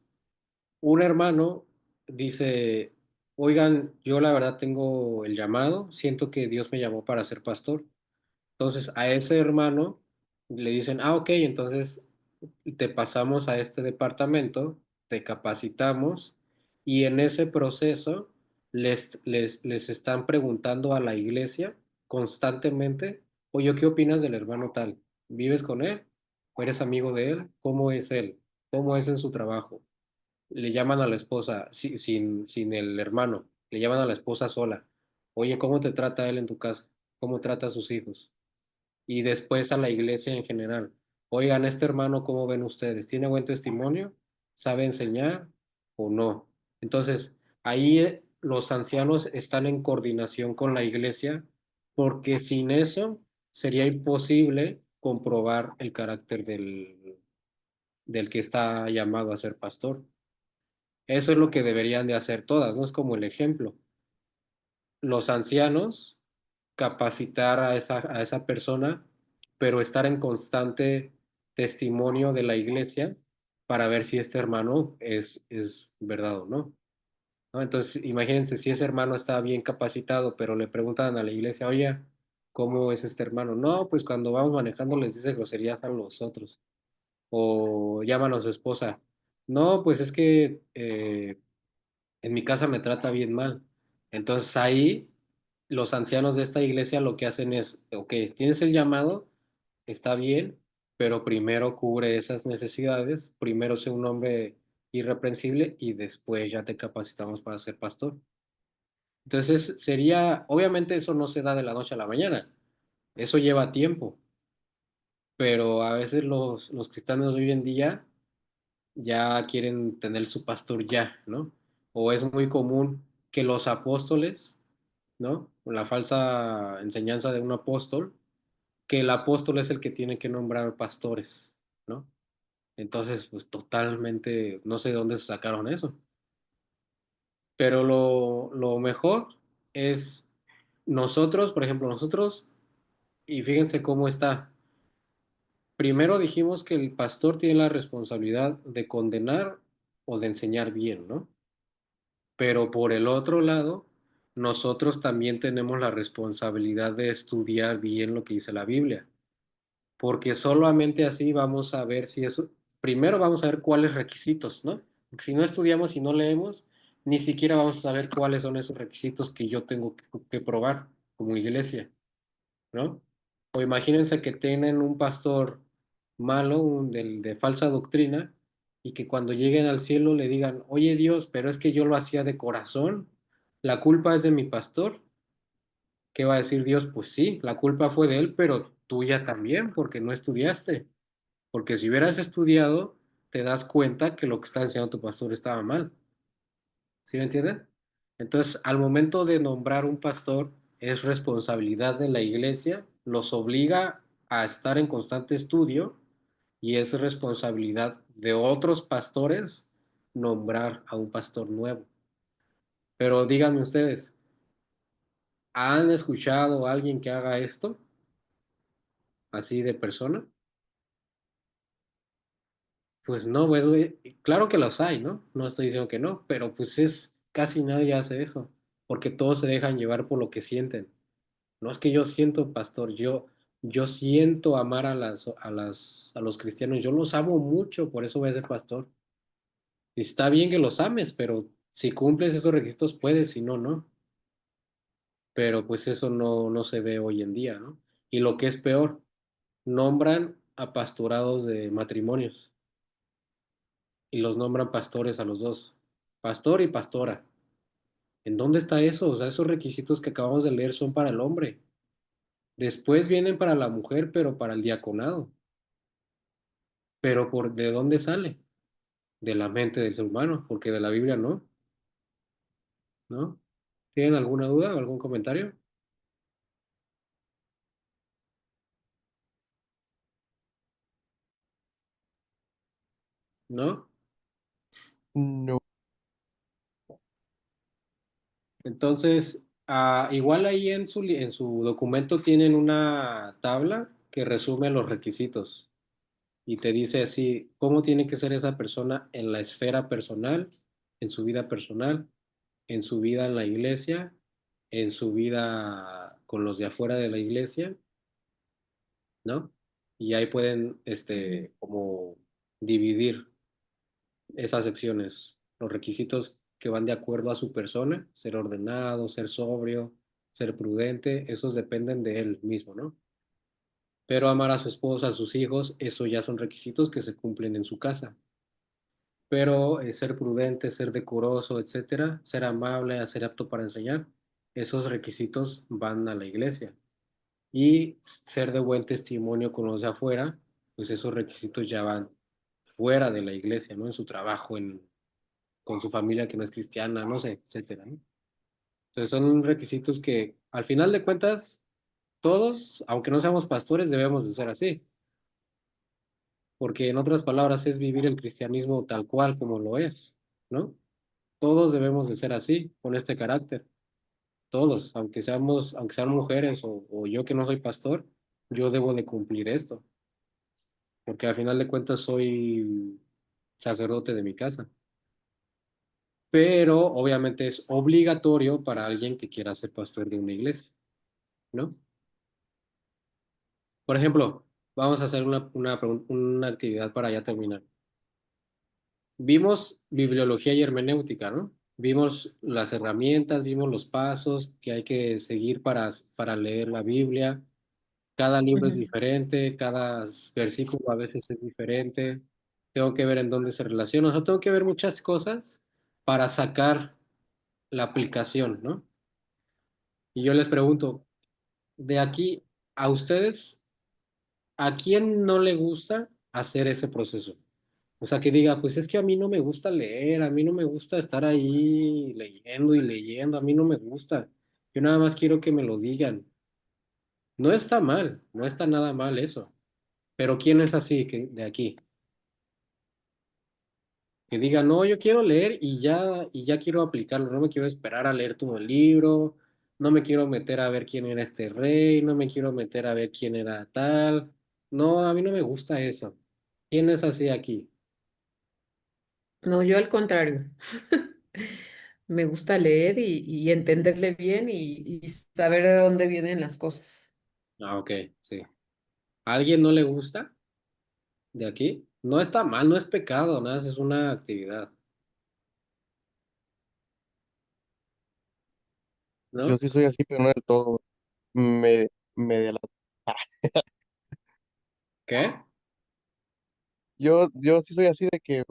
un hermano dice, oigan, yo la verdad tengo el llamado, siento que Dios me llamó para ser pastor. Entonces, a ese hermano le dicen, ah, ok, entonces te pasamos a este departamento, te capacitamos y en ese proceso les están preguntando a la iglesia constantemente, oye, ¿qué opinas del hermano tal? ¿Vives con él? ¿O eres amigo de él? ¿Cómo es él? ¿Cómo es en su trabajo? Le llaman a la esposa sin el hermano, le llaman a la esposa sola. Oye, ¿cómo te trata él en tu casa? ¿Cómo trata a sus hijos? Y después a la iglesia en general. Oigan, este hermano, ¿cómo ven ustedes? ¿Tiene buen testimonio? ¿Sabe enseñar o no? Entonces, ahí los ancianos están en coordinación con la iglesia porque sin eso sería imposible comprobar el carácter del que está llamado a ser pastor. Eso es lo que deberían de hacer todas, ¿no? Es como el ejemplo. Los ancianos capacitar a esa persona, pero estar en constante testimonio de la iglesia para ver si este hermano es verdad o no. ¿No? Entonces, imagínense si ese hermano está bien capacitado, pero le preguntan a la iglesia, oye, ¿cómo es este hermano? No, pues cuando vamos manejando les dice groserías a los otros. O llaman a su esposa. No, pues es que en mi casa me trata bien mal. Entonces ahí los ancianos de esta iglesia lo que hacen es, ok, tienes el llamado, está bien, pero primero cubre esas necesidades, primero sé un hombre irreprensible y después ya te capacitamos para ser pastor. Entonces sería, obviamente eso no se da de la noche a la mañana, eso lleva tiempo, pero a veces los cristianos de hoy en día ya quieren tener su pastor ya, ¿no? O es muy común que los apóstoles, ¿no? La falsa enseñanza de un apóstol, que el apóstol es el que tiene que nombrar pastores, ¿no? Entonces, pues totalmente, no sé de dónde se sacaron eso. Pero lo mejor es nosotros, por ejemplo, nosotros, y fíjense cómo está. Primero dijimos que el pastor tiene la responsabilidad de condenar o de enseñar bien, ¿no? Pero por el otro lado, nosotros también tenemos la responsabilidad de estudiar bien lo que dice la Biblia, porque solamente así vamos a ver si eso, primero vamos a ver cuáles requisitos, ¿no? Porque si no estudiamos y no leemos, ni siquiera vamos a saber cuáles son esos requisitos que yo tengo que probar como iglesia, ¿no? O imagínense que tienen un pastor malo, de falsa doctrina, y que cuando lleguen al cielo le digan, oye Dios, pero es que yo lo hacía de corazón, la culpa es de mi pastor. ¿Qué va a decir Dios? Pues sí, la culpa fue de él, pero tuya también, porque no estudiaste. Porque si hubieras estudiado, te das cuenta que lo que está enseñando tu pastor estaba mal. ¿Sí me entienden? Entonces, al momento de nombrar un pastor, es responsabilidad de la iglesia, los obliga a estar en constante estudio y es responsabilidad de otros pastores nombrar a un pastor nuevo. Pero díganme ustedes, ¿han escuchado a alguien que haga esto así de persona? Pues no, pues, güey, claro que los hay, ¿no? No estoy diciendo que no, pero pues es casi nadie hace eso, porque todos se dejan llevar por lo que sienten. No es que yo siento, pastor, yo siento amar a los cristianos, yo los amo mucho, por eso voy a ser pastor. Y está bien que los ames, pero si cumples esos requisitos puedes, si no, no. Pero pues eso no se ve hoy en día, ¿no? Y lo que es peor, nombran a pastorados de matrimonios y los nombran pastores a los dos, pastor y pastora. ¿En dónde está eso? O sea, esos requisitos que acabamos de leer son para el hombre. Después vienen para la mujer, pero para el diaconado. Pero ¿de dónde sale? De la mente del ser humano, porque de la Biblia no, ¿no? ¿Tienen alguna duda o algún comentario? ¿No? No, Entonces, igual ahí en su documento tienen una tabla que resume los requisitos y te dice así, cómo tiene que ser esa persona en la esfera personal, en su vida personal, en su vida en la iglesia, en su vida con los de afuera de la iglesia, ¿no? Y ahí pueden, como dividir esas secciones, los requisitos que van de acuerdo a su persona, ser ordenado, ser sobrio, ser prudente, esos dependen de él mismo, ¿no? Pero amar a su esposa, a sus hijos, eso ya son requisitos que se cumplen en su casa. Pero ser prudente, ser decoroso, etcétera, ser amable, ser apto para enseñar, esos requisitos van a la iglesia. Y ser de buen testimonio con los de afuera, pues esos requisitos ya van fuera de la iglesia, ¿no? En su trabajo, con su familia que no es cristiana, no sé, etcétera, ¿no? Entonces son requisitos que al final de cuentas, todos, aunque no seamos pastores, debemos de ser así. Porque en otras palabras es vivir el cristianismo tal cual como lo es, ¿no? Todos debemos de ser así, con este carácter. Todos, aunque sean mujeres o yo que no soy pastor, yo debo de cumplir esto, porque al final de cuentas soy sacerdote de mi casa. Pero obviamente es obligatorio para alguien que quiera ser pastor de una iglesia, ¿no? Por ejemplo, vamos a hacer una actividad para ya terminar. Vimos bibliología y hermenéutica, ¿no? Vimos las herramientas, vimos los pasos que hay que seguir para leer la Biblia. Cada libro es Ujú. diferente, cada versículo a veces es diferente. Tengo que ver en dónde se relaciona. O sea, tengo que ver muchas cosas para sacar la aplicación, ¿no? Y yo les pregunto, de aquí a ustedes, ¿a quién no le gusta hacer ese proceso? O sea, que diga, pues es que a mí no me gusta leer, a mí no me gusta estar ahí leyendo y leyendo, a mí no me gusta. Yo nada más quiero que me lo digan. No está mal, no está nada mal eso. Pero ¿quién es así de aquí? Que diga, no, yo quiero leer y ya quiero aplicarlo, no me quiero esperar a leer todo el libro, no me quiero meter a ver quién era este rey, no me quiero meter a ver quién era tal. No, a mí no me gusta eso. ¿Quién es así aquí? No, yo al contrario. Me gusta leer y entenderle bien y saber de dónde vienen las cosas. Ah, ok, sí. ¿A alguien no le gusta de aquí? No está mal, no es pecado, nada, es una actividad, Yo ¿no? sí soy así, pero no del todo. Me de la... ¿Qué? Yo sí soy así que,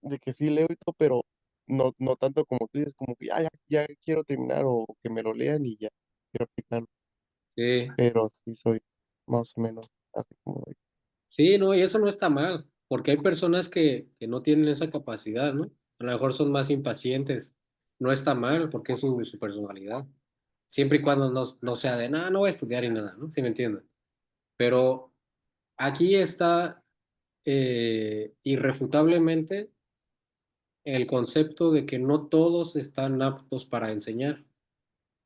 de que sí leo y todo, pero no tanto como tú dices, como que ya quiero terminar o que me lo lean y ya quiero aplicarlo. Sí. Pero sí soy más o menos así como de... Sí, no, y eso no está mal, porque hay personas que no tienen esa capacidad, ¿no? A lo mejor son más impacientes. No está mal, porque es su personalidad. Siempre y cuando no sea de, nada, no voy a estudiar y nada, ¿no? ¿Sí me entienden? Pero aquí está irrefutablemente el concepto de que no todos están aptos para enseñar,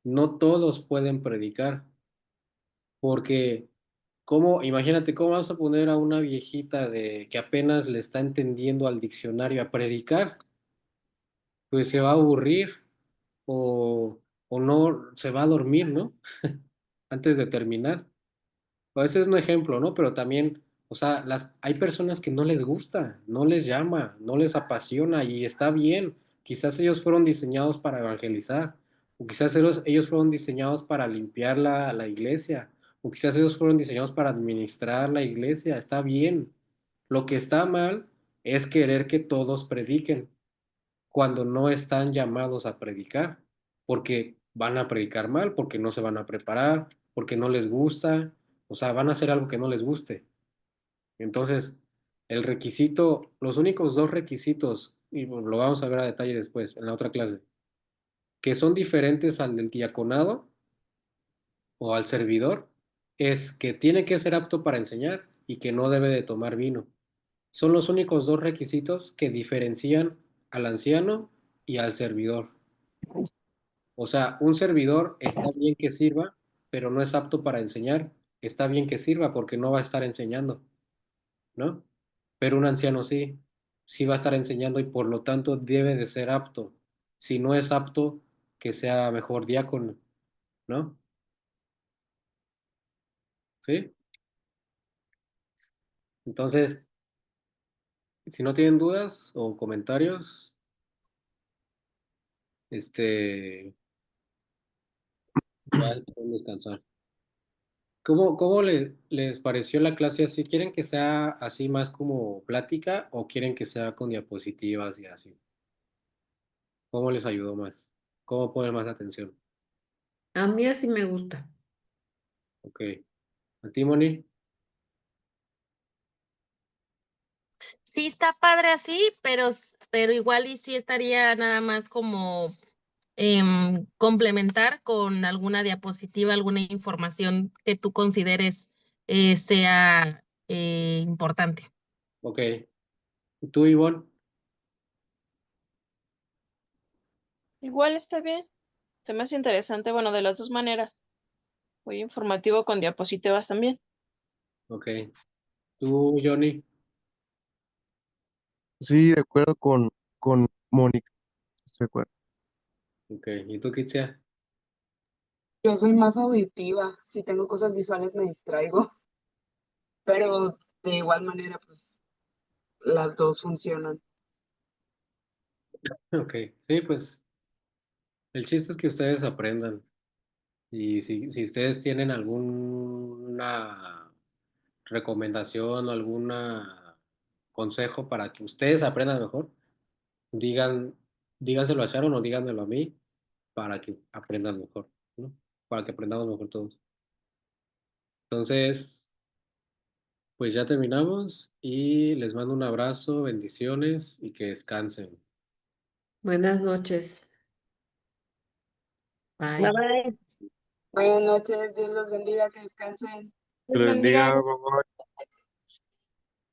no todos pueden predicar, porque imagínate, ¿cómo vas a poner a una viejita de que apenas le está entendiendo al diccionario a predicar? Pues se va a aburrir o no, se va a dormir, ¿no? Antes de terminar. A veces es un ejemplo, ¿no? Pero también, o sea, hay personas que no les gusta, no les llama, no les apasiona y está bien. Quizás ellos fueron diseñados para evangelizar, o quizás ellos fueron diseñados para limpiar la iglesia, o quizás ellos fueron diseñados para administrar la iglesia. Está bien. Lo que está mal es querer que todos prediquen cuando no están llamados a predicar, porque van a predicar mal, porque no se van a preparar, porque no les gusta, o sea, van a hacer algo que no les guste. Entonces, los únicos dos requisitos, y bueno, lo vamos a ver a detalle después, en la otra clase, que son diferentes al del diaconado o al servidor, es que tiene que ser apto para enseñar y que no debe de tomar vino. Son los únicos dos requisitos que diferencian al anciano y al servidor. O sea, un servidor está bien que sirva, pero no es apto para enseñar. Está bien que sirva porque no va a estar enseñando, ¿no? Pero un anciano sí, sí va a estar enseñando y por lo tanto debe de ser apto. Si no es apto, que sea mejor diácono, ¿no? ¿Sí? Entonces, si no tienen dudas o comentarios, ya pueden descansar. ¿Cómo les pareció la clase así? ¿Quieren que sea así más como plática o quieren que sea con diapositivas y así? ¿Cómo les ayudó más? ¿Cómo poner más atención? A mí así me gusta. Ok. ¿A ti, Moni? Sí está padre así, pero igual y sí estaría nada más como complementar con alguna diapositiva, alguna información que tú consideres sea importante. Ok. ¿Y tú, Ivonne? Igual está bien. Se me hace interesante, bueno, de las dos maneras. Muy informativo con diapositivas también. Ok. ¿Tú, Johnny? Sí, de acuerdo con Mónica, estoy de acuerdo. Ok. ¿Y tú, Kitsia? Yo soy más auditiva, si tengo cosas visuales me distraigo, pero de igual manera, pues las dos funcionan. Ok. Sí, pues el chiste es que ustedes aprendan. Y si ustedes tienen alguna recomendación o algún consejo para que ustedes aprendan mejor, digan, díganselo a Sharon o díganmelo a mí para que aprendan mejor, ¿no? Para que aprendamos mejor todos. Entonces, pues ya terminamos y les mando un abrazo, bendiciones y que descansen. Buenas noches. Bye Bye. bye. Buenas noches, Dios los bendiga, que descansen. Que Dios lo bendiga, bendiga. bye, bye.